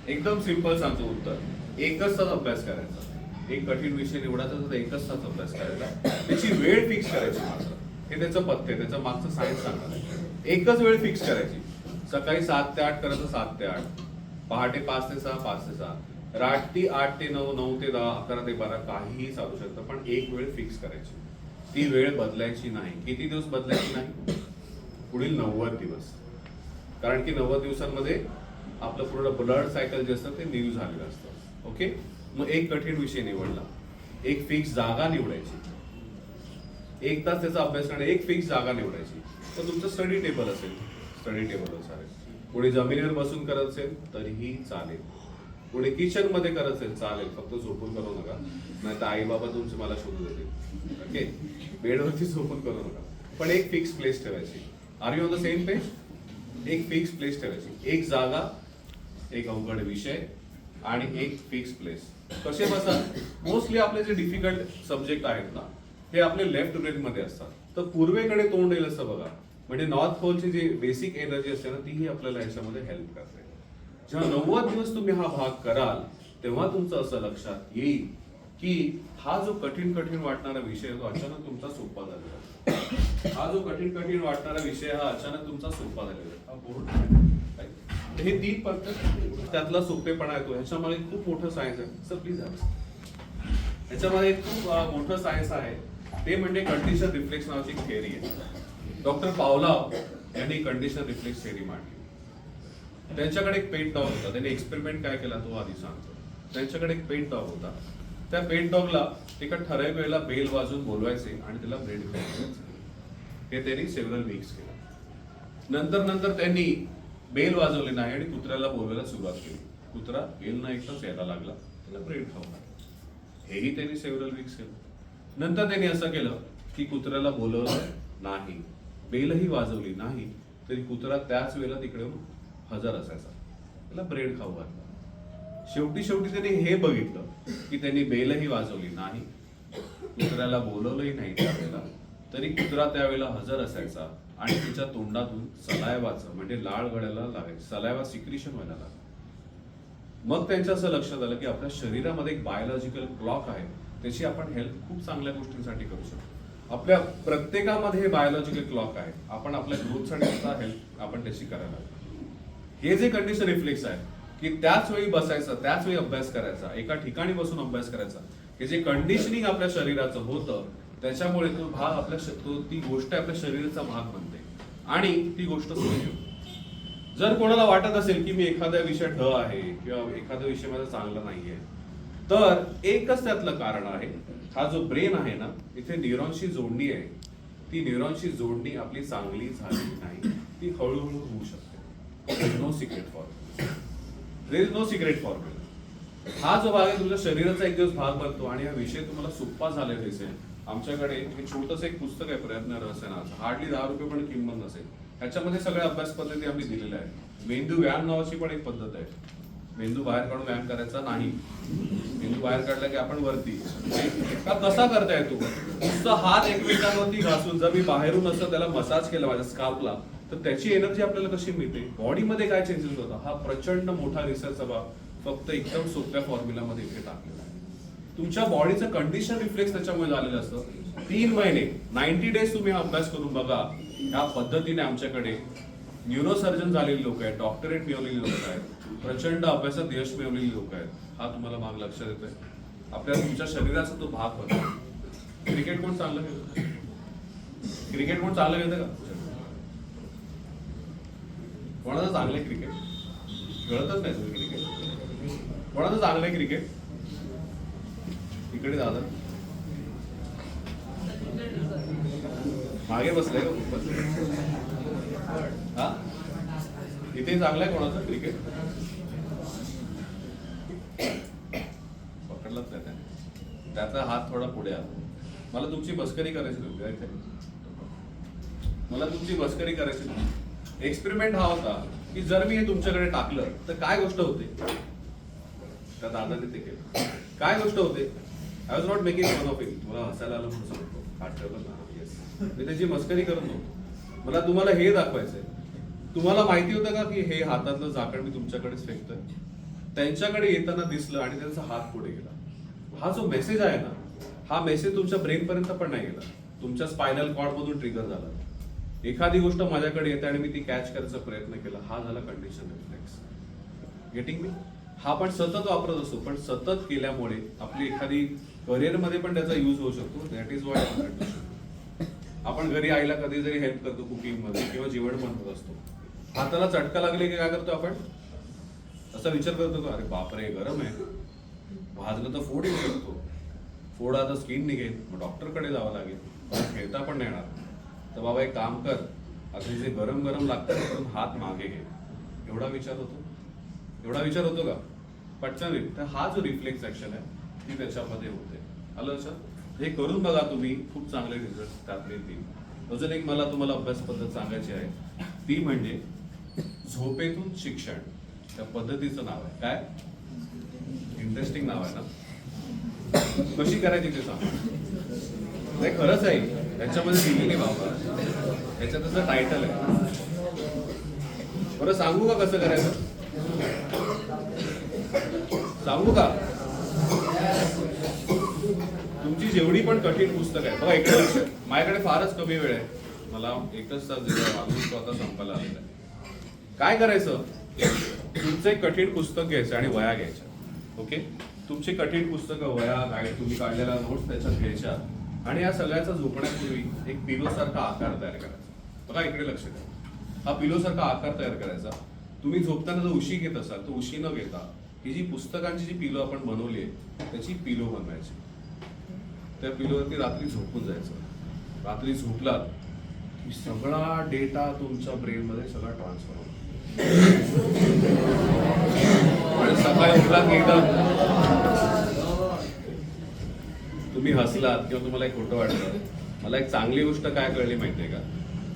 एकदम सिंपल सांगतो उत्तर. 1च तास अभ्यास करायचा. एक कठीण विषय निवडायचा तर 1च तास अभ्यास करायचा. त्याची वेळ फिक्स करायची मात्र. हे त्याचं पथ्य, त्याचं मागचं सायन्स सांगणार आहे. एकच वेळ फिक्स करायची. सकाळी 7 ते 8 करायचं, 7 ते 8. पहाटे 5 ते 6, 5 ते 6. रात्री 8 ते 9, 9 ते 10, 11 ते 12 काहीही चालू शकतं, पण एक वेळ फिक्स करायची. ती वेळ बदलायची नाही. किती दिवस बदलायची नाही? पुढील 90 दिवस. कारण की 90 दिवसांमध्ये आपलं पूर्ण ब्लड सायकल जे असतं ते न्यू झालेलं असतं. ओके. मग एक कठीण विषय निवडला, एक फिक्स जागा निवडायची, 1 तास त्याचा अभ्यास करणे, एक फिक्स जागा निवडायची. तर तुमचं स्टडी टेबल असेल, स्टडी टेबल असेल. कोणी जमिनीवर बसून करत असेल तरीही चालेल, कोणी किचन मध्ये करत असेल चालेल, फक्त झोपून करू नका, नाही तर आई बाबा तुमचे मला शोधू देतील. ओके. बेडवरती झोपून करू नका, पण एक फिक्स प्लेस ठेवायची. Are you on the same page? एक फिक्स प्लेस ठेवायची, एक जागा, एक अवघड विषय आणि एक फिक्स प्लेस. कसे बसा? मोस्टली आपले जे डिफिकल्ट सब्जेक्ट आहेत ना, हे आपले लेफ्ट ब्रेन मध्ये असतात. तर पूर्वेकडे तोंड येईल असं बघा. म्हणजे नॉर्थ पोलची जी बेसिक एनर्जी असते ना, तीही आपल्याला याच्यामध्ये हेल्प करते. जेव्हा 90 दिवस तुम्ही हा भाग कराल, तेव्हा तुमचं असं लक्षात येईल की हा जो कठीण वाटणारा विषय तो अचानक तुमचा सोपा झालेला. हा जो कठीण वाटणारा विषय हा अचानक तुमचा सोपा झालेला. हा बोर्ड हे 3 पद्धत त्यातला सोपेपणा येतो. ह्याच्यामध्ये खूप मोठं सायन्स आहे. सर प्लीज ह्याच्यामध्ये खूप मोठं सायन्स आहे. ते म्हणजे कंडिशन रिफ्लेक्स नावाची एक थिअरी आहे. डॉक्टर पावलाव यांनी कंडिशन रिफ्लेक्स थिअरी मांडली. त्यांच्याकडे एक पेट डॉग होता. त्यांनी एक्सपेरिमेंट काय केला तो आधी सांगतो. त्यांच्याकडे एक पेट डॉग होता. त्या पेट डॉगला एका ठराविक वेळेला बेल वाजवून बोलवायचे आणि त्याला ब्रेड खायचे. हे त्यांनी सेव्हरल वीक्स केलं. नंतर त्यांनी बेल वाजवली नाही आणि कुत्र्याला बोलवायला सुरुवात केली. कुत्रा बेल न ऐकताच यायला लागला, त्याला ब्रेड खाऊ लागला. हेही त्यांनी सेव्हरल वीक्स केलं. नंतर त्यांनी असं केलं की कुत्र्याला बोलवलं नाही, बेलही वाजवली नाही, तरी कुत्रा त्याच वेळेला तिकडे हजर असायचा, त्याला ब्रेड खाऊ घातला. शेवटी त्यांनी हे बघितलं की त्यांनी बेलही वाजवली नाही, कुत्र्याला बोलवलंही नाही त्यावेळेला, तरी कुत्रा त्यावेळेला हजर असायचा आणि तिच्या तोंडातून सलायवाचं म्हणजे लाळ गळायला लागायचं, सलायवा सिक्रिशन व्हायला लागलं. मग त्यांच्या असं लक्षात आलं की आपल्या शरीरामध्ये एक बायोलॉजिकल क्लॉक आहे, त्याची आपण हेल्प खूप चांगल्या गोष्टींसाठी करू शकतो. आपल्या प्रत्येकामध्ये हे बायोलॉजिकल क्लॉक आहे. आपण आपल्या ग्रोथसाठी सुद्धा हेल्प आपण त्याची करायला हवी. हे जे कंडिशन रिफ्लेक्स आहे की त्याच वेळी बसायचं, त्याच वेळी अभ्यास करायचा, एका ठिकाणी बसून अभ्यास करायचा, हे जे कंडिशनिंग आपल्या शरीराचं होतं त्याच्यामुळे तो भाग आपल्या ती गोष्ट आपल्या शरीराचा भाग बनते आणि ती गोष्ट सोयी होते. जर कोणाला वाटत असेल की मी एखाद्या विषय ढ आहे किंवा एखादा विषय माझा चांगला नाहीये, तर एकच त्यातलं कारण आहे. हा जो ब्रेन आहे ना, इथे न्यूरॉनशी जोडणी आहे. ती न्यूरॉनशी जोडणी आपली चांगली झाली नाही, ती हळूहळू होऊ शकते. No secret formula. There is no secret formula. हा जो भाग आहे तुमच्या शरीराचा एक दिवस भाग बनतो आणि हा विषय तुम्हाला सोपा झालेला दिसेल. आमच्याकडे एक छोटंसं एक पुस्तक आहे, प्रयत्न रहस्यनाचं, हार्डली 10 रुपये पण किंमत नसेल. ह्याच्यामध्ये सगळ्या अभ्यास पद्धती आम्ही दिलेल्या आहेत. मेंदू व्यायाम नावाची पण एक पद्धत आहे. मेंदू बाहेर काढून व्यायाम करायचा नाही, मेंदू बाहेर काढला की आपण वरती. का कसा करता येतो? नुसता हात एकमेकांवरती घासून जर मी बाहेरून असं त्याला मसाज केला माझ्या स्काल्पला, तर त्याची एनर्जी आपल्याला कशी मिळते, बॉडीमध्ये काय चेंजेस होतात, हा प्रचंड मोठा रिसर्चचा भाग फक्त एकदम सोप्या फॉर्म्युलामध्ये इथे टाकलेला आहे. तुमच्या बॉडीचं कंडिशन रिफ्लेक्स त्याच्यामुळे झालेलं असतं. 3 महिने 90 डेज तुम्ही हा अभ्यास करून बघा. ह्या पद्धतीने आमच्याकडे न्यूरोसर्जन झालेली लोक आहेत, डॉक्टरेट मिळवलेली लोक आहेत, प्रचंड अभ्यासात यश मिळवलेली लोक आहेत. हा तुम्हाला भाग लक्षात येतोय. आपल्याला तुमच्या शरीराचा तो भाग होता. क्रिकेट कोण चांगलं खेळतं? क्रिकेट कोण चांगलं खेळतं का? कोणाचं चांगलं आहे क्रिकेट? खेळतच नाही तुम्ही क्रिकेट. कोणाचं चांगलं आहे क्रिकेट? इकडे दादा मागे बसलाय का खूपच? हा, इथे चांगलं आहे कोणाचं क्रिकेट? पकडलाच नाही त्याने. त्याचा हात थोडा पुढे आला. मला तुमची मस्करी करायची होती. मला तुमची मस्करी करायची होती. एक्सपेरिमेंट हा होता की जर मी हे तुमच्याकडे टाकलं तर काय गोष्ट होते. त्या दादाने ते केलं. काय गोष्ट होते? I was not making fun of it. मला हसायला आलं म्हणून सांगतो. हात ठेवलं ना. येस, मी त्याची मस्करी करत नव्हतो. मला तुम्हाला हे दाखवायचंय. तुम्हाला माहिती होतं का की हे हातातलं झाकण मी तुमच्याकडेच फेकतोय? त्यांच्याकडे येताना दिसलं आणि त्यांचा हात पुढे गेला. हा जो मेसेज आहे ना, हा मेसेज तुमच्या ब्रेन पर्यंत पण नाही गेला. तुमच्या स्पायनल कॉर्ड मधून ट्रिगर झाला. एखादी गोष्ट माझ्याकडे येते आणि मी ती कॅच करायचा प्रयत्न केला. हा झाला कंडिशन रिफ्लेक्स. Getting me? हा पण सतत वापरत असतो, पण सतत केल्यामुळे आपली एखादी करिअरमध्ये पण त्याचा यूज होऊ शकतो. दॅट इज व्हाय आपण घरी आईला कधी जरी हेल्प करतो कुकिंग मध्ये किंवा जेवण बनवत असतो. हाताला चटका लागले की काय करतो आपण? असा विचार करतो का, अरे बापरे गरम आहे, भाजलं तर फोड येऊ शकतो, फोड आता स्किन निघेल, मग डॉक्टरकडे जावं लागेल, मला खेळता पण नाही येणार. तर बाबा एक काम कर, आता जे गरम गरम लागतं हात मागे घे. एवढा विचार होतो? एवढा विचार होतो का? पटकन. तर हा जो रिफ्लेक्स ऍक्शन आहे ती त्याच्यामध्ये होते. आलं लक्षात? हे करून बघा तुम्ही, खूप चांगले रिझल्ट त्यातले येतील. अजून एक मला तुम्हाला अभ्यास पद्धत सांगायची आहे, ती म्हणजे झोपेतून शिक्षण. त्या पद्धतीचं नाव आहे काय? इंटरेस्टिंग नाव आहे ना? कशी करायची ते सांग. नाही खरंच आहे, त्याच्यामध्ये दिलेली बाबा, त्याच्यात त्याचं टायटल आहे. बरं सांगू का कसं करायचं? सांगू का? तुमची जेवढी पण कठीण पुस्तक आहे बघा, इकडे लक्ष. माझ्याकडे फारच कमी वेळ आहे, मला एकच तास दिला, अजून स्वतः संपायला आलेला आहे. काय करायचं? तुमचं एक कठीण पुस्तक घ्यायचं आणि वया घ्यायच्या. ओके, तुमची कठीण पुस्तकं, वया, गाईड, तुम्ही काढलेला नोट्स त्याच्यात घ्यायच्या आणि या सगळ्याचा झोपण्यापूर्वी एक पिलो सारखा आकार तयार करायचा. बघा इकडे लक्ष द्या. हा पिलो सारखा आकार तयार करायचा. तुम्ही झोपताना जर उशी घेत असाल तर उशी न घेता ही जी पुस्तकांची जी पिलो आपण बनवली आहे त्याची पिलो बनवायची. त्या पिलोवरती रात्री झोपून जायचं. रात्री झोपलात की सगळा डेटा तुमच्या ब्रेन मध्ये सगळा ट्रान्सफर होतो. आणि सकाळी उठलात की एकदम तुम्ही हसलात किंवा तुम्हाला एक खोटं वाटलं. मला एक चांगली गोष्ट काय कळली माहितीये का,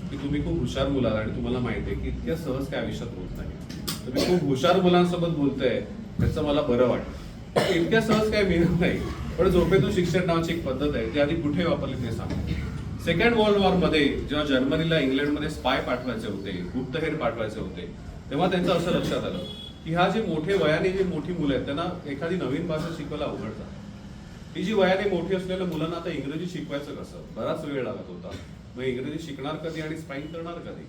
की तुम्ही खूप हुशार मुलं आहात आणि तुम्हाला माहितीये की इतक्या सहज काय आयुष्यात होत नाही. तुम्ही खूप हुशार मुलांसोबत बोलताय त्याचं मला बरं वाटतं. इतक्या सहज काय मिळत नाही. पण झोपेतून शिक्षण नावाची एक पद्धत आहे, ती आधी कुठे वापरली ते सांगतो. सेकंड वर्ल्ड वॉर मध्ये जेव्हा जर्मनीला इंग्लंडमध्ये स्पाय पाठवायचे होते, गुप्तहेर पाठवायचे होते, तेव्हा त्यांचं असं लक्षात आलं की ह्या जे मोठे वयाने जे मोठी मुलं आहेत त्यांना एखादी नवीन भाषा शिकवायला अवघड जातं. ही जी वयाने मोठी असलेल्या मुलांना आता इंग्रजी शिकवायचं कसं? बराच वेळ लागत होता. मग इंग्रजी शिकणार कधी आणि स्पाईन करणार कधी?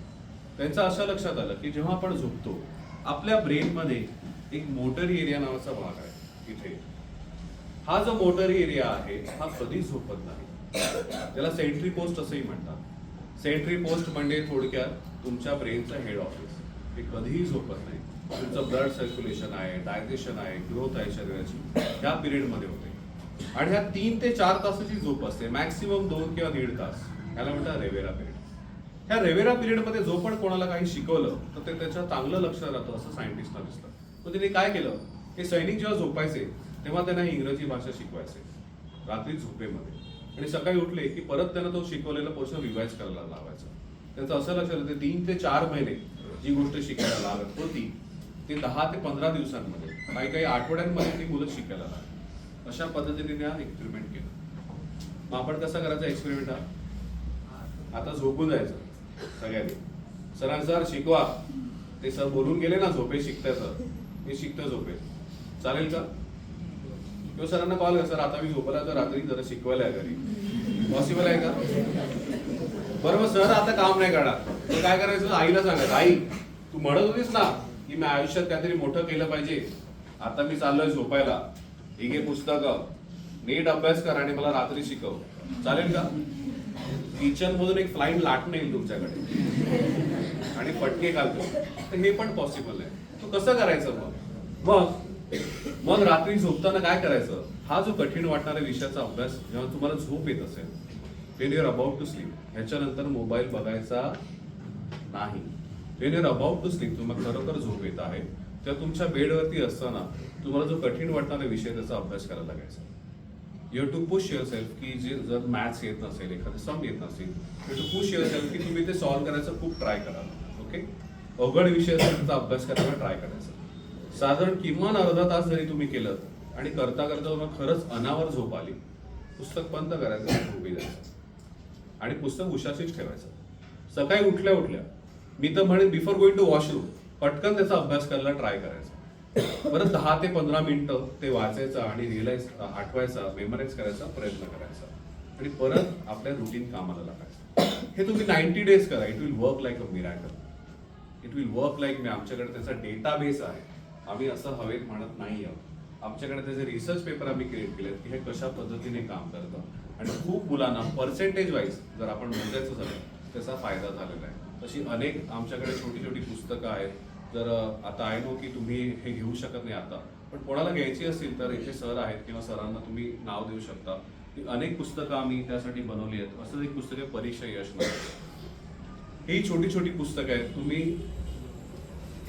त्यांचं असं लक्षात आलं की जेव्हा आपण झोपतो आपल्या ब्रेनमध्ये एक मोटरी एरिया नावाचा भाग आहे. इथे हा जो मोटरी एरिया आहे हा कधी झोपत नाही. त्याला सेंट्री पोस्ट असंही म्हणतात. सेंट्री पोस्ट म्हणजे थोडक्यात तुमच्या ब्रेनचं हेड ऑफिस. हे कधीही झोपत नाही. तुमचं ब्लड सर्क्युलेशन आहे, डायजेशन आहे, ग्रोथ आहे शरीराची, ह्या पिरियडमध्ये होते. आणि ह्या 3 ते 4 तासाची झोप असते, मॅक्सिमम 2 किंवा 1.5 तास. याला म्हणतात रेवेरा पिरियड. ह्या रेवेरा पिरियडमध्ये जो पण कोणाला काही शिकवलं तर ते त्याच्या चांगलं लक्षात राहतं असं सायंटिस्टला दिसतं. तर तिने काय केलं, हे सैनिक जेव्हा झोपायचे तेव्हा त्यांना इंग्रजी भाषा शिकवायचे रात्री झोपेमध्ये, आणि सकाळी उठले की परत त्यांना तो शिकवलेला पोर्शन रिवाइज करायला लावायचा. त्यांचं असं लक्षात येतं 3 ते 4 महिने जी गोष्ट शिकायला लागत होती ते 10 ते 15 दिवसांमध्ये, काही आठवड्यांमध्ये ती मुलं शिकायला लागली. अशा पद्धतीने हा एक्सपेरिमेंट केला. मग आपण कसा करायचा एक्सपेरिमेंट हा? आता झोपून जायचं सगळ्यांनी. सरांनी सर शिकवा, ते सर बोलून गेले ना झोपे शिकताय सर, मी शिकतो झोपे, चालेल का? किंवा सरांना कॉल कर, सर आता मी झोपला तर रात्री जरा शिकवायला आहे घरी, पॉसिबल आहे का? बरोबर सर आता काम नाही करणार तर काय करायचं, आईला सांगायचं, आई तू म्हणत होतीस ना की मी आयुष्यात काहीतरी मोठं केलं पाहिजे, आता मी चाललोय झोपायला, ही घे पुस्तकं, नीट अभ्यास कर आणि मला रात्री शिकव, चालेल का? किचन मधून एक फ्लाईंग लाटून येईल तुमच्याकडे आणि फटके घालतो, तर हे पण पॉसिबल आहे. तो कसं करायचं मग रात्री झोपताना काय करायचं, हा जो कठीण वाटणाऱ्या विषयाचा अभ्यास जेव्हा तुम्हाला झोप येत असेल, when you're about to sleep, ह्याच्यानंतर मोबाईल बघायचा नाही. when you're about to sleep, तुम्हाला खरोखर झोप येत आहे, तेव्हा तुमच्या बेडवरती असताना तुम्हाला जो कठीण वाटणारा विषय त्याचा अभ्यास करायला लागायचा. You have to push yourself, की जे जर मॅथ्स येत नसेल, एखादे सम येत नसेल, you to push yourself की तुम्ही ते सॉल्व्ह करायचं खूप ट्राय कराल. ओके, अवघड विषय असेल त्याचा अभ्यास करायला ट्राय करायचा. साधारण किमान अर्धा तास जरी तुम्ही केलं आणि करता करता तुम्हाला खरंच अनावर झोप आली, पुस्तक बंद करायचं, झोपी जायचं आणि पुस्तक उशाशीच ठेवायचं. सकाळी उठल्या उठल्या मी तर म्हणेन बिफोर गोइंग टू वॉशरूम पटकन त्याचा अभ्यास करायला ट्राय करायचा. बरं 10 ते 15 मिनिटं ते वाचायचं आणि रिअलाइज आठवायचा, मेमराईज करायचा प्रयत्न करायचा आणि परत आपल्या रुटीन कामाला लागायचं. हे तुम्ही 90 डेज करा. It will work like a miracle. It will work like मी आमच्याकडे त्याचा डेटाबेस आहे. आम्ही असं हवेत म्हणत नाही आहोत. आमच्याकडे त्याचे रिसर्च पेपर आम्ही क्रिएट केलेत की हे कशा पद्धतीने काम करतं आणि खूप मुलांना पर्सेंटेज वाईज जर आपण मोजायचं झालं त्याचा फायदा झालेला आहे. तशी अनेक आमच्याकडे छोटी छोटी पुस्तकं आहेत. जर आता आय नो की तुम्ही हे घेऊ शकत नाही आता, पण कोणाला घ्यायची असतील तर इथे सर आहेत किंवा सरांना तुम्ही नाव देऊ शकता. अनेक पुस्तकं आम्ही त्यासाठी बनवली आहेत. असंच एक पुस्तक आहे परीक्षा यश. ही छोटी छोटी पुस्तकं आहेत. तुम्ही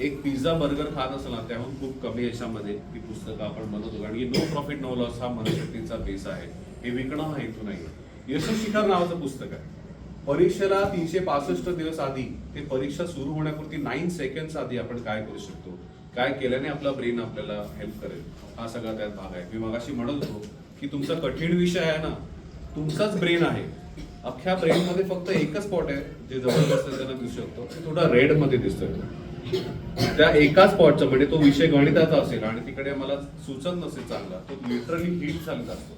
एक पिझ्झा बर्गर खात असाल ना, त्याहून खूप कमी याच्यामध्ये ही पुस्तकं आपण बनवतो. कारण की नो प्रॉफिट नो लॉस हा मनशक्तीचा बेस आहे. हे विकणं हा हेतू नाही. यशस्वी शिखर नावाचं पुस्तक आहे. परीक्षेला 365 दिवस आधी ते परीक्षा सुरू होण्यापूर्वी 9 सेकंड्स आधी आपण काय करू शकतो, काय केल्याने आपला ब्रेन आपल्याला हेल्प करेल, हा सगळा त्यात भाग आहे. मी मगाशी म्हणत होतो की तुमचा कठीण विषय आहे ना, तुमचाच ब्रेन आहे. अख्ख्या ब्रेन मध्ये फक्त एकच स्पॉट आहे जे जबरदस्त त्यांना दिसू शकतो, ते थोडा रेड मध्ये दिसतोय. त्या एका स्पॉटचा म्हणजे तो विषय गणिताचा असेल आणि तिकडे मला सुचत नसेल चांगला, तो लिटरली हीट झालेला असतो.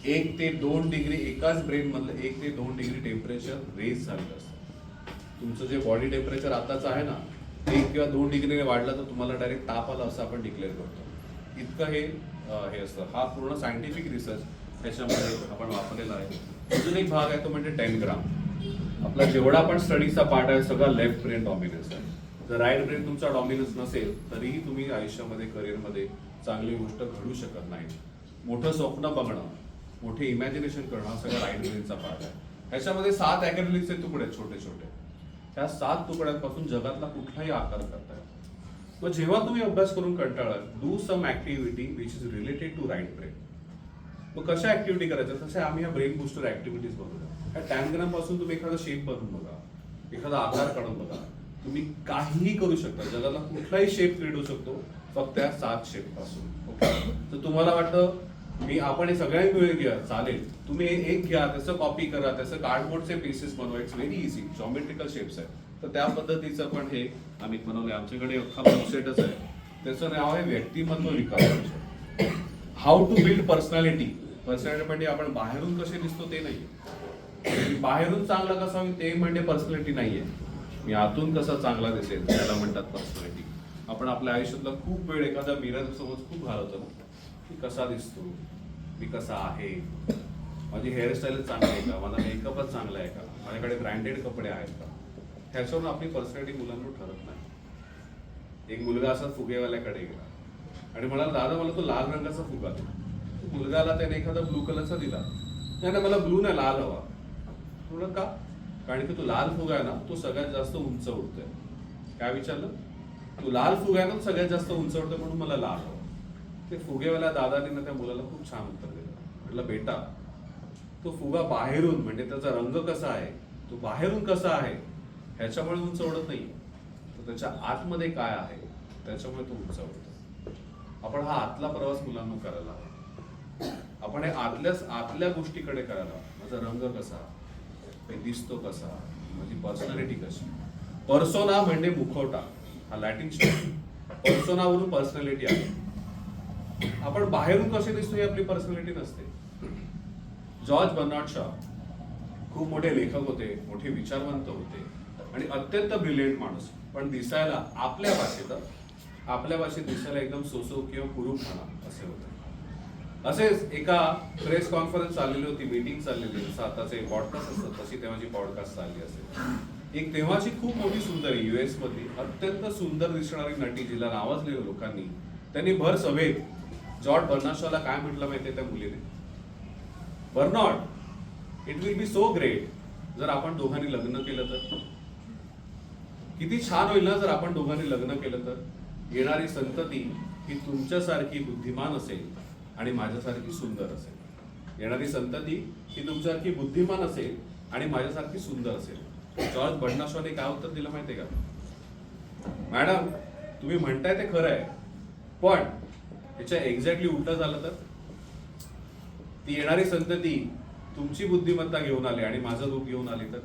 1 ते 2 डिग्री एकाच ब्रेन मधलं 1 ते 2 डिग्री टेम्परेचर रेज झालेलं असतं. तुमचं जे बॉडी टेम्परेचर आताच आहे ना, 1 किंवा 2 डिग्रीने वाढलं तर तुम्हाला डायरेक्ट ताप आला असं आपण डिक्लेअर करतो. इतकं हे असतं. हा पूर्ण सायंटिफिक रिसर्च ह्याच्यामध्ये आपण वापरलेला आहे. अजून एक भाग आहे तो म्हणजे 10 ग्राम. आपला जेवढा पण स्टडीचा पार्ट आहे सगळा लेफ्ट ब्रेन डॉमिनन्स आहे. जर राईट ब्रेन तुमचा डॉमिनन्स नसेल तरीही तुम्ही आयुष्यामध्ये करिअरमध्ये चांगली गोष्ट घडू शकत नाही. मोठं स्वप्न बघणं, मोठे इमॅजिनेशन करणं हा सगळा राईट ब्रेनचा पार्ट आहे. ह्याच्यामध्ये 7 ॲक्रेलिकचे तुकडे आहेत छोटे छोटे. त्या 7 तुकड्यांपासून जगातला कुठलाही आकार करता येतो. मग जेव्हा तुम्ही अभ्यास करून कंटाळाल, do some activity which is related to right brain. मग कशा ऍक्टिव्हिटी करायच्या, तसे आम्ही ह्या ब्रेन बुस्टर ऍक्टिव्हिटीज बनवल्या. ह्या टॅनग्राम पासून तुम्ही एखादा शेप बनवून बघा, एखादा आकार काढून बघा. तुम्ही काहीही करू शकता. जगाला कुठलाही शेप क्रिएट होऊ शकतो फक्त त्या 7 शेप पासून. ओके, तर तुम्हाला वाटतं आपण हे सगळ्यांनी मिळून घ्या, चालेल. तुम्ही एक घ्या, त्याचं कॉपी करा, त्याचं कार्डबोर्डचे पीसेस बनवा. It's very easy. Geometrical shapes आहेत. तर त्या पद्धतीचं पण हे आम्ही बनवलंय. आमच्याकडे अख्खा बुकसेटच आहे. त्याचं नाव आहे व्यक्तिमत्व विकास. How to build personality. Personality म्हणजे आपण बाहेरून कसे दिसतो ते नाही. बाहेरून चांगला कसा होईल ते म्हणजे पर्सनॅलिटी नाहीये. मी आतून कसा चांगला दिसेल त्याला म्हणतात पर्सनॅलिटी. आपण आपल्या आयुष्यातला खूप वेळ एखाद्या मिरर समोर खूप घालवतो ना, मी कसा दिसतो, मी कसा आहे, माझी हेअरस्टाईल चांगली आहे का, माझा मेकअपच चांगला आहे का, माझ्याकडे ब्रँडेड कपडे आहेत का, ह्याच्यावरून आपली पर्सनॅलिटी मुलांना ठरत नाही. एक मुलगा असा फुगेवाल्याकडे गेला आणि म्हणाला, दादा मला तो लाल रंगाचा फुगा दे. मुलगाला त्याने एखादा ब्लू कलरचा दिला. नाही, मला ब्लू नाही लाल हवा. म्हणलं का? कारण की तो लाल फुगा आहे ना, तो सगळ्यात जास्त उंच उडतोय. काय विचारलं? तो लाल फुगा आहे ना, सगळ्यात जास्त उंच उडतोय म्हणून मला लाल हवा. ते फुगेवाल्या दादाने ना त्या मुलाला खूप छान उत्तर दिलं. म्हटलं, बेटा तो फुगा बाहेरून म्हणजे त्याचा रंग कसा आहे, तो बाहेरून कसा आहे ह्याच्यामुळे उंच उडत नाही, तर त्याच्या आतमध्ये काय आहे त्याच्यामुळे तो उंच उडतो. आपण हा आतला प्रवास मुलांना करायला हवा. आपण हे आतल्या गोष्टीकडे करायला हवा. माझा रंग कसा, मी दिसतो कसा, माझी पर्सनॅलिटी कशी. पर्सोना म्हणजे मुखवटा, हा लॅटिन शब्द. पर्सोनावरून पर्सनॅलिटी आहे. आपण बाहेरून कसे दिसतो ही आपली पर्सनॅलिटी नसते. जॉर्ज बर्नार्ड शॉ खूप मोठे लेखक होते, मोठे विचारवंत होते आणि अत्यंत ब्रिलियंट माणूस, पण दिसायला आपल्या भाषेत दिसायला एकदम सोसो किंवा कुरूपपणा असे होते. असेच एका प्रेस कॉन्फरन्स चाललेली होती, मीटिंग चाललेली, जसं आताचे पॉडकास्ट असतात तशी तेव्हाची पॉडकास्ट चालली असेल. एक तेव्हाची खूप मोठी सुंदरी US मधली अत्यंत सुंदर दिसणारी नटी, जिला नावाजलेलं लोकांनी, त्यांनी भर सभेत जॉर्ज बर्नाशॉला काय म्हटलं माहितीये त्या मुलीने? Bernard, it will be so great जर आपण दोघांनी लग्न केलं तर. किती छान होईल ना जर आपण दोघांनी लग्न केलं तर. येणारी संतती ही तुमच्यासारखी बुद्धिमान असेल आणि माझ्यासारखी सुंदर असेल. येणारी संतती ही तुमच्यासारखी बुद्धिमान असेल आणि माझ्यासारखी सुंदर असेल. जॉर्ज बर्नाशॉने काय उत्तर दिलं माहितीये का? मॅडम, तुम्ही म्हणताय ते खरं आहे, पण त्याच्या एक्झॅक्टली उलट झालं तर? ती येणारी संतती तुमची बुद्धिमत्ता घेऊन आली आणि माझं रूप घेऊन आली तर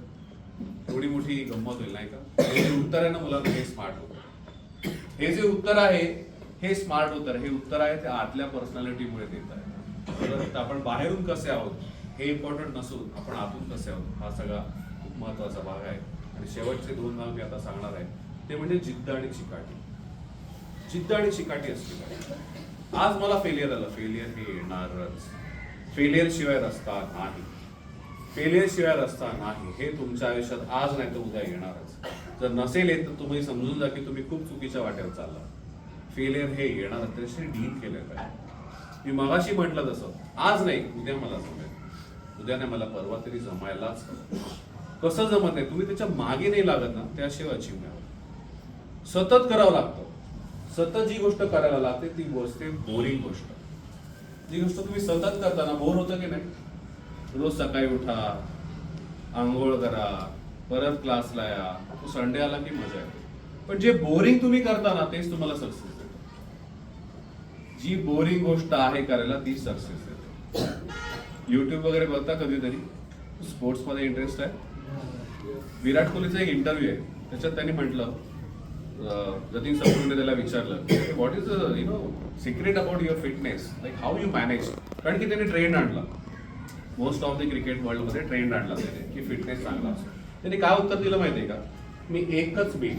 थोडी मोठी गंमत होईल, नाही का? हे जे उत्तर आहे ना मुलांना, हे स्मार्ट उत्तर. हे जे उत्तर आहे हे स्मार्ट उत्तर. हे उत्तर आहे ते आतल्या पर्सनॅलिटीमुळे देत आहे. तर आपण बाहेरून कसे आहोत हे इम्पॉर्टंट नसून आपण आतून कसे आहोत हा सगळा खूप महत्वाचा भाग आहे. आणि शेवटचे 2 भाग मी आता सांगणार आहे, ते म्हणजे जिद्द आणि चिकाटी. जिद्द आणि चिकाटी असली पाहिजे. आज मला फेलियर आलं, फेलियर हे येणारच. फेलियर शिवाय रस्ता नाही. फेलियर शिवाय रस्ता नाही. हे तुमच्या आयुष्यात आज नाही तर उद्या येणारच. जर नसेल येत तर तुम्ही समजून जा की तुम्ही खूप चुकीच्या वाटेवर चालला. फेलियर हे येणार, त्याच्याशी डील केलं पाहिजे. मी मगाशी म्हटलं तसं, आज नाही उद्या मला जमेल, उद्या नाही मला परवा तरी जमायलाच हवं. कसं जमत नाही? तुम्ही त्याच्या मागे नाही लागत ना, त्याशिवाय अचीव नाही होत. सतत करावं लागतं. सतत जी गोष्ट करायला लागते ती गोष्ट बोरिंग गोष्ट. जी गोष्ट तुम्ही सतत करताना बोर होतं की नाही? रोज सकाळी उठा, आंघोळ करा, परत क्लासला या, तो संडे आला की मजा येते. पण जे बोरिंग तुम्ही करता ना तेच तुम्हाला सक्सेस देतं. जी बोरिंग गोष्ट आहे करायला ती सक्सेस देते. युट्यूब वगैरे बघता कधीतरी? स्पोर्ट्स मध्ये इंटरेस्ट आहे? विराट कोहलीचा एक इंटरव्ह्यू आहे, त्याच्यात त्यांनी म्हटलं, जतीन सप्रूने त्याला विचारलं, what is secret about your fitness, like how you manage. कारण की त्याने ट्रेंड आणला, most of the cricket world मध्ये ट्रेंड आणला त्याने की फिटनेस चांगला असतो. त्याने काय उत्तर दिलं माहितीये का? मी एकच मील,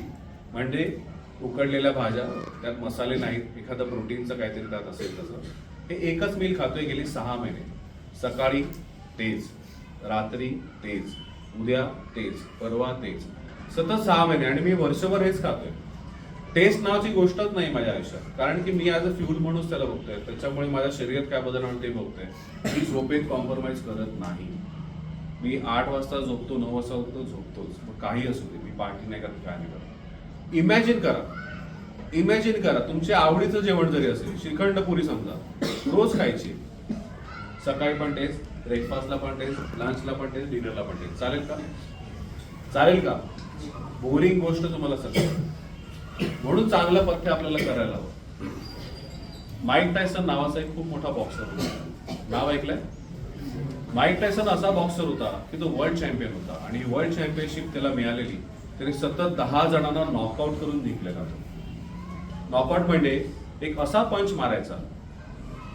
म्हणजे उकडलेल्या भाज्या, त्यात मसाले नाहीत, एखादं प्रोटीनचं काहीतरी त्यात असेल तसं, हे एकच मील खातोय गेली 6 महिने. सकाळी तेच, रात्री तेच, उद्या तेच, परवा तेच, सतत 6 महिने. आणि मी वर्षभर हेच खातोय. टेस्ट नावाची गोष्टच नाही माझ्या आयुष्यात, कारण की मी ॲज अ फ्युल म्हणून त्याला बघतोय. त्याच्यामुळे माझ्या शरीरात काय बदल होणार ते बघतोय. मी झोपेत कॉम्प्रोमाइज करत नाही. मी 8 वाजता झोपतो, 9 वाजता झोपतोच. मग काही असू दे, मी पार्टी नाही करत, काय नाही करत. इमॅजिन करा तुमच्या आवडीचं जेवण जरी असेल, श्रीखंड पुरी समजा, रोज खायची. सकाळी पण टेस्ट, ब्रेकफास्टला पण टेस्ट, लंचला पण टेस्ट, डिनरला पण टेस्ट. चालेल का? बोरिंग गोष्ट तुम्हाला सगळं. म्हणून चांगलं पथ्य आपल्याला करायला हवं. माईक टायसन नावाचा एक खूप मोठा बॉक्सर होता. नाव ऐकलंय? माईक टायसन असा बॉक्सर होता की तो वर्ल्ड चॅम्पियन होता आणि ही वर्ल्ड चॅम्पियनशिप त्याला मिळालेली. त्याने सतत 10 जणांना नॉकआउट करून जिंकलेला. नॉकआउट म्हणजे एक असा पंच मारायचा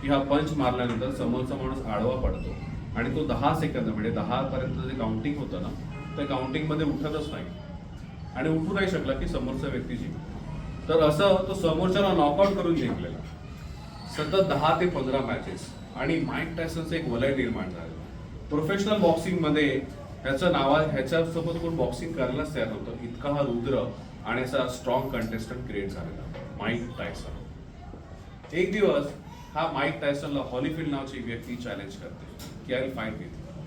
की हा पंच मारल्यानंतर समोरचा माणूस आडवा पडतो आणि तो 10 सेकंद, म्हणजे 10 पर्यंत जे काउंटिंग होतं ना, त्या काउंटिंग मध्ये उठतच नाही आणि उठू नाही शकला की समोरचा व्यक्ती जिंकतो. तर असं तो समोरच्याला नॉकआउट करून जिंकलेला. सतत 10 ते 15 मॅचेस. आणि माईक टायसनचं एक वलय निर्माण झालं. प्रोफेशनल बॉक्सिंग मध्ये ह्याच्यासोबत कोण बॉक्सिंग करायलाच तयार नव्हतं. इतका हा रुद्र आणि असा स्ट्रॉंग कंटेस्टंट क्रिएट झालेला माईक टायसन. एक दिवस हा माईक टायसनला हॉलीफील्ड नावाची व्यक्ती चॅलेंज करते की I will fight with you.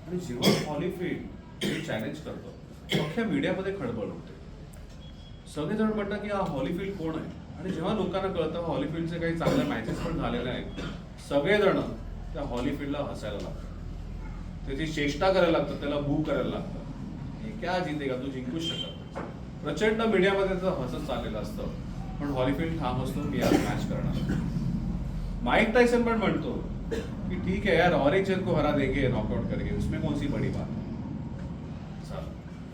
आणि जेव्हा हॉलीफील्ड हे चॅलेंज करतो, अख्ख्या मीडियामध्ये खळबळ होते. सगळेजण म्हणतात की हा हॉलीफील्ड कोण आहे. आणि जेव्हा लोकांना कळतं हॉलीफील्डचे काही चांगल्या मॅचेस पण झालेले आहेत, सगळेजण त्या हॉलीफील्डला हसायला लागतात, त्याची चेष्टा करायला लागतात, त्याला बू करायला लागतात. हे क्या जिंकेगा, तू जिंकूच शकत. प्रचंड मीडियामध्ये त्याचं हसत चाललेलं असतं, पण हॉलीफील्ड ठाम असतो, मी आज मॅच करणार. माईक टायसन पण म्हणतो की ठीक है यार, और एक जन को हरा देंगे, नॉकआउट करके, उसमें कौन सी बड़ी बात है.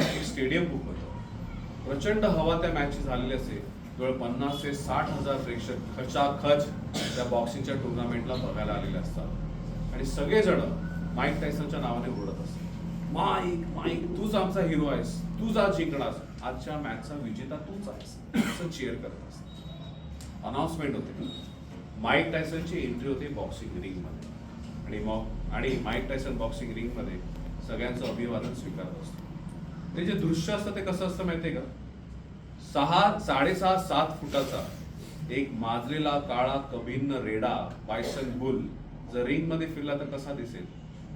एक स्टेडियम बुक होतं, प्रचंड हवा त्या मॅचची झालेली असते. जवळ 50,000 ते 60,000 प्रेक्षक खचाखच त्या बॉक्सिंगच्या टुर्नामेंटला बघायला आलेले असतात आणि सगळेजण माईक टायसनच्या नावाने ओरडत असतात. माईक माईक तूच आमचा हिरो आहेस, तूच आज जिंकणार, आजच्या मॅचचा विजेता तूच आहेस, असं चीअर करत असत. अनाउन्समेंट होते, माईक टायसनची एंट्री होते बॉक्सिंग रिंग मध्ये आणि माईक टायसन बॉक्सिंग रिंग मध्ये सगळ्यांचं अभिवादन स्वीकारत असतो. ते जे दृश्य असतं ते कसं असतं माहितीये का? 6.5-7 फुटाचा एक माजलेला काळा कभिन्न रेडा बायसन बुल जर रिंग मध्ये फिरला तर कसा दिसेल,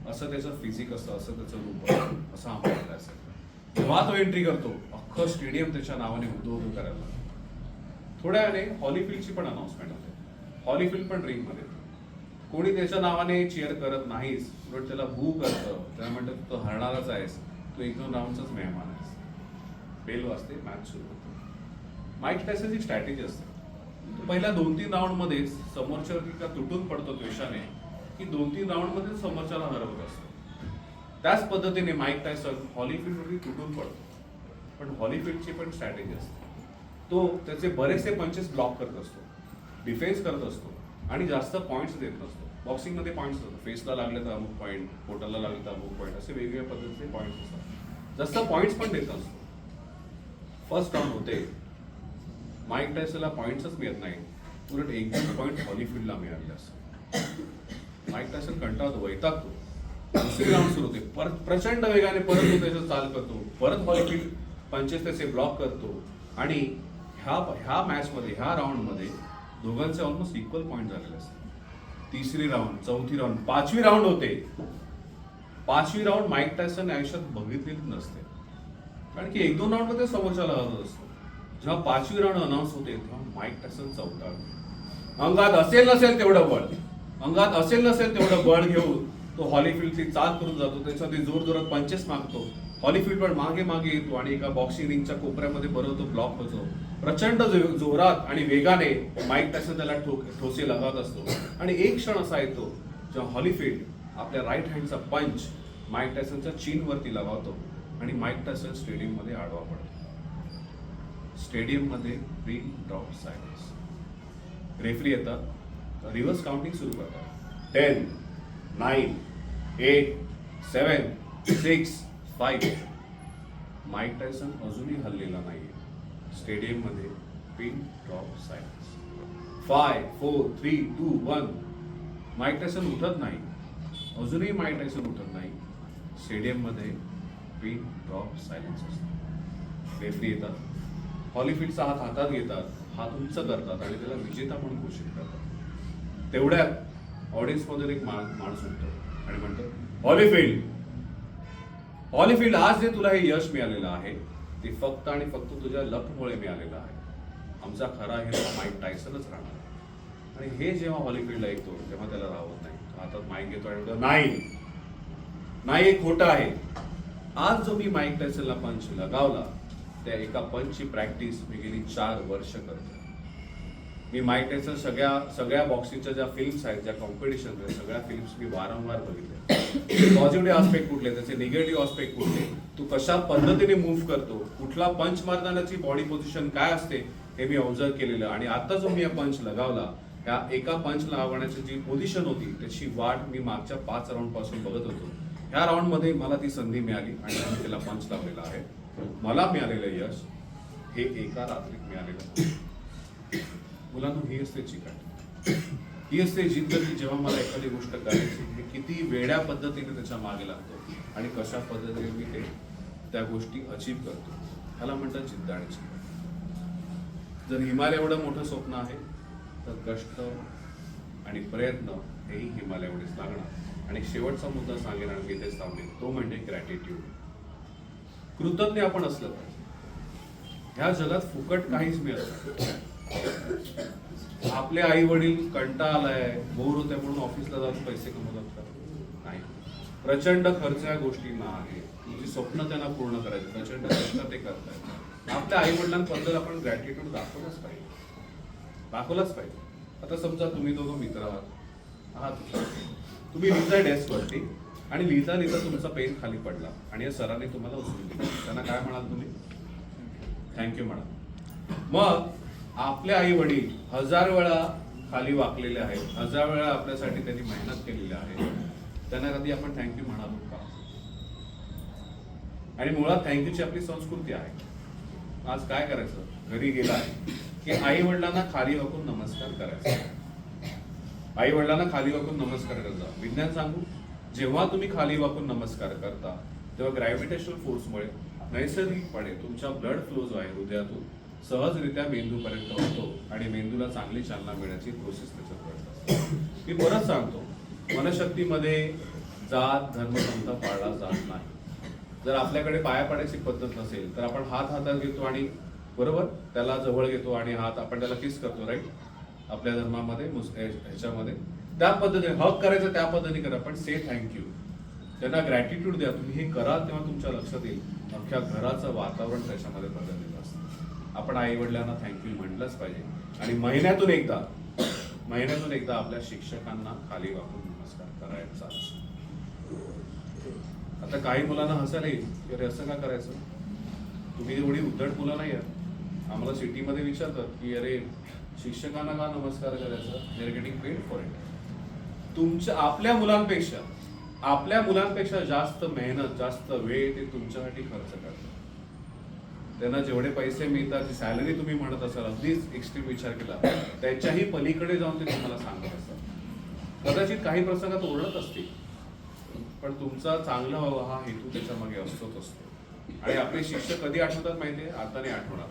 असं त्याचं फिजिक असतं, असं त्याचं रूप असतं, असं आम्हाला असेल. जेव्हा तो एंट्री करतो अख्खं स्टेडियम त्याच्या नावाने उदो करायला लागतं. थोड्या वेळाने हॉलीफील्डची पण अनाउन्समेंट होते. हॉलीफील्ड पण रिंग मध्ये, कोणी त्याच्या नावाने चीअर करत नाहीच, उलट त्याला बू करतं, त्याला म्हणतात तू हरणारच आहेस, तू 1-2 राऊंडचाच मेहमान आहेस. बेल वाजते, मॅच सुरू होते. माईक टायसनची स्ट्रॅटेजी असते, तो पहिल्या 2-3 राऊंड मध्ये समोरच्यावर इतका तुटून पडतो द्वेषाने की 2-3 राऊंड मध्ये समोरच्याला हरवत असतो. त्याच पद्धतीने माईक टायसन हॉलीफील्डवरती तुटून पडतो, पण हॉलीफील्डची पण स्ट्रॅटेजी असते. तो त्याचे बरेचसे पंचेस ब्लॉक करत असतो, डिफेन्स करत असतो आणि जास्त पॉईंट्स देत नसतो. बॉक्सिंग मध्ये पॉईंट्स असतात, फेसला लागले तर अमुक पॉईंट, पोटाला लागले तर अमुक पॉईंट, असे वेगवेगळ्या पद्धतीचे पॉईंट्स असतात. जास्त पॉईंट्स पण देत नसतो. फर्स्ट राऊंड होते, माईक टायसनला पॉईंट्सच मिळत नाही, उलट 1-2 पॉईंट हॉलीफील्डला मिळाले असतात. माईक टायसन कंटाळतो, वैतागतो. दुसरी राऊंड सुरू होते, परत प्रचंड वेगाने परत तो त्याचं चाल करतो, परत हॉलीफील्ड पंचेस त्याचे ब्लॉक करतो आणि ह्या मॅच मध्ये, ह्या राऊंड मध्ये दोघांचे ऑलमोस्ट इक्वल पॉईंट झालेले असतात. तिसरी राऊंड, चौथी राऊंड, 5वी राऊंड होते. 5वी राऊंड माईक टायसन आयुष्यात बघितलेलीच नसते, कारण की 1-2 राऊंड मध्ये समोरच्याला हरत असतो. जेव्हा 5वी राऊंड अनाऊन्स होते तेव्हा माईक टायसन चौथा, अंगात असेल नसेल तेवढं बळ घेऊन तो हॉलीफील्डची चाल करून जातो, त्याच्यामध्ये जोर जोरात पंचेस मागतो. हॉलीफील्ड पण मागे मागे येतो आणि एका बॉक्सिंग रिंगच्या कोपऱ्यामध्ये बरोबर तो ब्लॉक होतो. प्रचंड जोरात आणि वेगाने माईक टायसन त्याला ठोसे लगावत असतो आणि एक क्षण असा येतो जेव्हा हॉलीफील्ड आपल्या राईट हँडचा पंच माईक टायसनच्या चीन वरती लगावतो आणि माईक टायसन स्टेडियम मध्ये आडवा पडतो. स्टेडियम मध्ये पिन ड्रॉप सायलेन्स. रेफरी येतात, रिव्हर्स काउंटिंग सुरू करतात. 10, 9, 8, 7, 6, 5. माईक टायसन अजूनही हललेला नाहीये. स्टेडियम मध्ये pin drop silence. 5, 4, 3, 2, 1. Mike Tyson उठत नाही, अजूनही माईक टायसन उठत नाही. स्टेडियम मध्ये पिन ड्रॉप सायलेन्स असतो. रेफरी येतात, हॉलीफील्डचा हात हातात घेतात, हात उंच करतात आणि त्याला विजेता म्हणून घोषित करतात. तेवढ्यात ऑडियन्स मध्ये एक माणूस उठतो आणि म्हणतो, हॉलीफील्ड, आज जे तुला हे यश मिळालेलं आहे ते फक्त आणि फक्त तुझ्या लकमुळे मिळालेलं आहे. आमचा खरा हिरो माईक टायसनच राहणार. आणि हे जेव्हा हॉलीफील्डला ऐकतो तेव्हा त्याला राहत नाही, हातात माईक घेतो आणि म्हणतो, नाही हे खोटं आहे. आज जो मी माईक टायसनला पंच लगावला त्या एका पंचची प्रॅक्टिस मी गेली 4 वर्ष करतो. मी माईक टायसन सगळ्या बॉक्सिंगच्या ज्या फिल्म्स आहेत, ज्या कॉम्पिटिशन आहेत, सगळ्या फिल्म्स मी वारंवार बघितले. पॉझिटिव्ह आस्पेक्ट कुठले, त्याचे निगेटिव्ह आस्पेक्ट कुठले, तू कशा पद्धतीने मूव्ह करतो, कुठला पंच मारतानाची बॉडी पोझिशन काय असते हे मी ऑब्झर्व केलेलं. आणि आता जो मी पंच लगावला, त्या एका पंच लावण्याची जी पोझिशन होती त्याची वाट मी मागच्या 5 राऊंड पासून बघत होतो. ह्या राऊंड मध्ये मला ती संधी मिळाली आणि मी त्याला पंच लावलेला आहे. मला मिळालेलं यश हे एका रात्रीत मिळालेलं. मुलांना ही असते चिकाटी, ही असते जिद्द की जेव्हा मला एखादी गोष्ट करायची मी किती वेड्या पद्धतीने त्याच्या मागे लागतो आणि कशा पद्धतीने मी त्या गोष्टी अचीव करतो. ह्याला म्हणतात जिद्द आणि चिकाटी. जर हिमालय एवढं मोठं स्वप्न आहे तर कष्ट आणि प्रयत्न हेही हिमालय एवढेच लागणार. आणि शेवटचा मुद्दा सांगेन आणि मी तेच सांगेन, तो म्हणजे ग्रॅटिट्यूड. कृतज्ञ आपण असलं पाहिजे. ह्या जगात फुकट काहीच मिळत नाही. आपले आई वडील कंटाळा आलाय, बोर होते म्हणून ऑफिसला जाऊन पैसे कमवतात का? नाही. प्रचंड खर्च या गोष्टींना आहे. तुमची स्वप्न त्यांना पूर्ण करायची, प्रचंड कष्ट ते करतायत. आपल्या आई वडिलांबद्दल आपण ग्रॅटिट्यूड दाखवलाच पाहिजे. आता समजा तुम्ही दोघं मित्र आहात, तुम्ही लिहिताय डेस्कवरती आणि लिहिता तुमचा पेन खाली पडला आणि या सरांनी तुम्हाला उचलून दिला. त्यांना काय म्हणाल तुम्ही? थँक्यू म्हणाल. मग आपले आई वडील 1000 वेळा खाली वाकलेले आहेत, 1000 वेळा आपल्यासाठी त्यांनी मेहनत केलेली आहे, त्यांना कधी आपण थँक्यू म्हणालो का? आणि मुळात थँक्यूची आपली संस्कृती आहे. आज काय करायचं, घरी गेला की आई वडिलांना खाली वाकून नमस्कार करायचा. आई वडिलांना खाली वाकून नमस्कार करता. विज्ञान सांगू, जेव्हा तुम्ही खाली वाकून नमस्कार करता तेव्हा ग्रॅव्हिटेशनल फोर्समुळे नैसर्गिकपणे तुमचा ब्लड फ्लो जो आहे हृदयातून सहजरित्या मेंदूपर्यंत होतो आणि मेंदूला चांगली चालना मिळण्याची प्रोसेस त्याच्यात घडते. मी परत सांगतो, मनशक्तीमध्ये जात धर्म पंथ पाळला जात नाही. जर आपल्याकडे पाया पाडायची पद्धत नसेल तर आपण हात हातात घेतो आणि बरोबर त्याला जवळ घेतो आणि हात आपण त्याला किस करतो, राईट? आपल्या धर्मामध्ये ह्याच्यामध्ये त्या पद्धतीने हक करायचं, त्या पद्धतीने करा, पण से थँक्यू, त्यांना ग्रॅटिट्यूड द्या. तुम्ही हे कराल तेव्हा तुमच्या लक्षात येईल अख्ख्या घराचं वातावरण त्याच्यामध्ये बदललेलं असतं. आपण आई वडिलांना थँक्यू म्हटलंच पाहिजे. आणि महिन्यातून एकदा आपल्या शिक्षकांना खाली वाकून नमस्कार करायचाच. आता काही मुलांना हसायला येईल की अरे असं का करायचं, तुम्ही एवढी उद्धट मुलं नाही आहात. आम्हाला सिटीमध्ये विचारतात की अरे शिक्षकांना का नमस्कार करायचा, they are getting paid for it. तुमच्या आपल्या मुलांपेक्षा जास्त मेहनत, जास्त वेळ ते तुमच्यासाठी खर्च करतात. त्यांना जेवढे पैसे मिळतात, जी सॅलरी तुम्ही म्हणत असाल, अगदीच एक्स्ट्रीम विचार केला त्याच्याही पलीकडे जाऊन ते तुम्हाला सांगत असतात. कदाचित काही प्रसंगात ओरडत असतील, पण तुमचा चांगलं व्हावं हा हेतू त्याच्या मागे असतोच असतो. आणि आपले शिक्षक कधी आठवतात माहितीये? आता नाही आठवणार.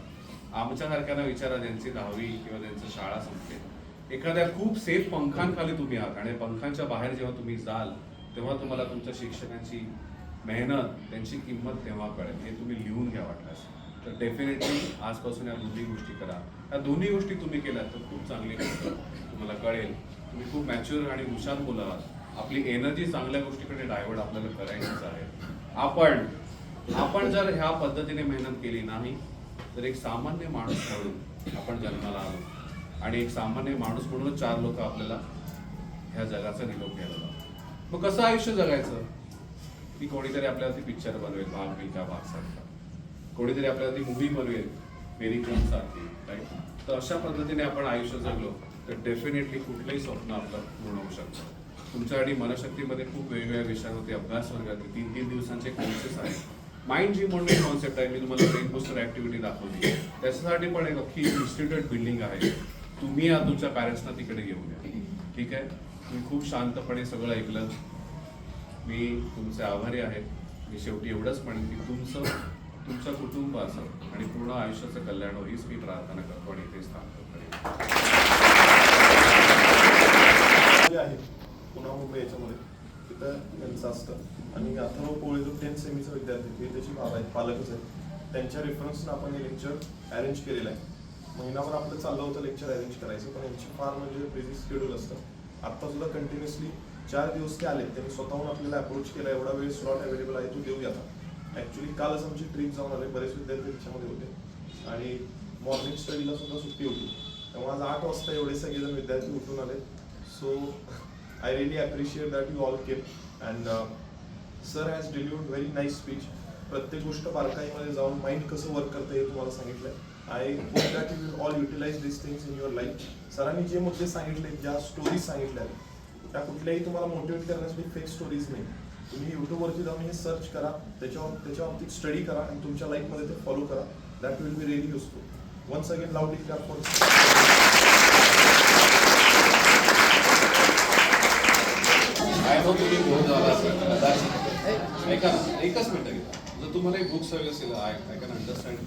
आमच्यासारख्यांना विचारा ज्यांची 10वी किंवा त्यांची शाळा संपते, एखाद्या खूप सेफ पंखांखाली तुम्ही आहात आणि पंखांच्या बाहेर जेव्हा तुम्ही जाल तेव्हा तुम्हाला तुमच्या शिक्षकांची मेहनत, त्यांची किंमत तेव्हा कळेल. हे तुम्ही लिहून घ्या वाटल्यास. तर डेफिनेटली आजपासून या दोन्ही गोष्टी करा. या दोन्ही गोष्टी तुम्ही केल्या तर खूप चांगली गोष्ट तुम्हाला कळेल. तुम्ही खूप मॅच्युअर आणि हुशार मुलं आहात. आपली एनर्जी चांगल्या गोष्टीकडे डायव्हर्ट आपल्याला करायचीच आहे. आपण जर ह्या पद्धतीने मेहनत केली नाही तर एक सामान्य माणूस म्हणून आपण जन्माला आलो आणि एक सामान्य माणूस म्हणून 4 लोक आपल्याला ह्या जगाचा निरोप घ्यायला लावतात. मग कसं आयुष्य जगायचं? की कोणीतरी आपल्यावरती पिक्चर बनवेल, भाग मिल्खा भाग सारखा, कोणीतरी आपल्यावरती मूवी बनवेल, मेरी कोम सारखी, राईट? तर अशा पद्धतीने आपण आयुष्य जगलो तर डेफिनेटली कुठलंही स्वप्न आपलं पूर्ण होऊ शकतं. तुमच्यासाठी मनशक्तीमध्ये खूप वेगवेगळ्या विषयांवरती अभ्यास वर्ग 3-3 दिवसांचे कोर्सेस आहेत. माइंड जिम म्हणून एक कॉन्सेप्ट आहे, मी तुम्हाला ब्रेन बूस्टर ऍक्टिव्हिटी दाखवली. त्याच्यासाठी पण एक अख्खी इन्स्टिट्यूट बिल्डिंग आहे. तुम्ही तुमच्या पॅरेंट्सना तिकडे घेऊन या, ठीक आहे? तुम्ही खूप शांतपणे सगळं ऐकलं. मी तुमचे आभारी आहे. मी शेवटी एवढंच म्हणेन की तुमचं कुटुंबाचं आणि पूर्ण आयुष्याचं कल्याण हो हीच मी प्रार्थना करतो आणि इथेच थांबतो. पुन्हा मुंबई याच्यामध्ये तिथं त्यांचं असतं आणि अथर्व कोळी जो 10th सेमीचा विद्यार्थी ते त्याची पालकच आहेत. त्यांच्या रेफरन्सनं आपण हे लेक्चर अरेंज केलेलं आहे. महिनाभर आपलं चाललं होतं लेक्चर अरेंज करायचं, पण यांची फार म्हणजे बिझी शेड्यूल असतं. आत्ता सुद्धा कंटिन्युअसली 4 दिवस ते आले. त्यांनी स्वतःहून आपल्याला अप्रोच केला, एवढा वेळ स्लॉट अवेलेबल आहे, तू देऊया आता. ॲक्च्युली कालच आमची ट्रिप जाऊन आले, बरेच विद्यार्थी त्याच्यामध्ये होते आणि मॉर्निंग स्टडीला सुद्धा सुट्टी होती. त्यामुळे आज 8 वाजता एवढे सगळेजण विद्यार्थी उठून आले. So I really appreciate that you all came and sir has delivered very nice speech. प्रत्येक गोष्ट बारकाईमध्ये जाऊन माइंड कसं वर्क करतं हे तुम्हाला सांगितलंय. I hope that you will all utilize this things in your life. सरांनी जे मुद्दे सांगितले, ज्या स्टोरीज सांगितल्या त्या कुठल्याही तुम्हाला मोटिवेट करण्यासाठी फेक स्टोरीज नाही. तुम्ही युट्यूबवरती जाऊन हे सर्च करा, त्याच्या बाबतीत स्टडी करा आणि तुमच्या लाईफमध्ये ते फॉलो करा. That will be really useful. Once again loudly clap for तुम्ही बोर झाला असेल कदाचित. ऐका ना, एकच मिनिट घ्या. जर तुम्हाला बुक्स हवे असेल, आय कॅन अंडरस्टँड की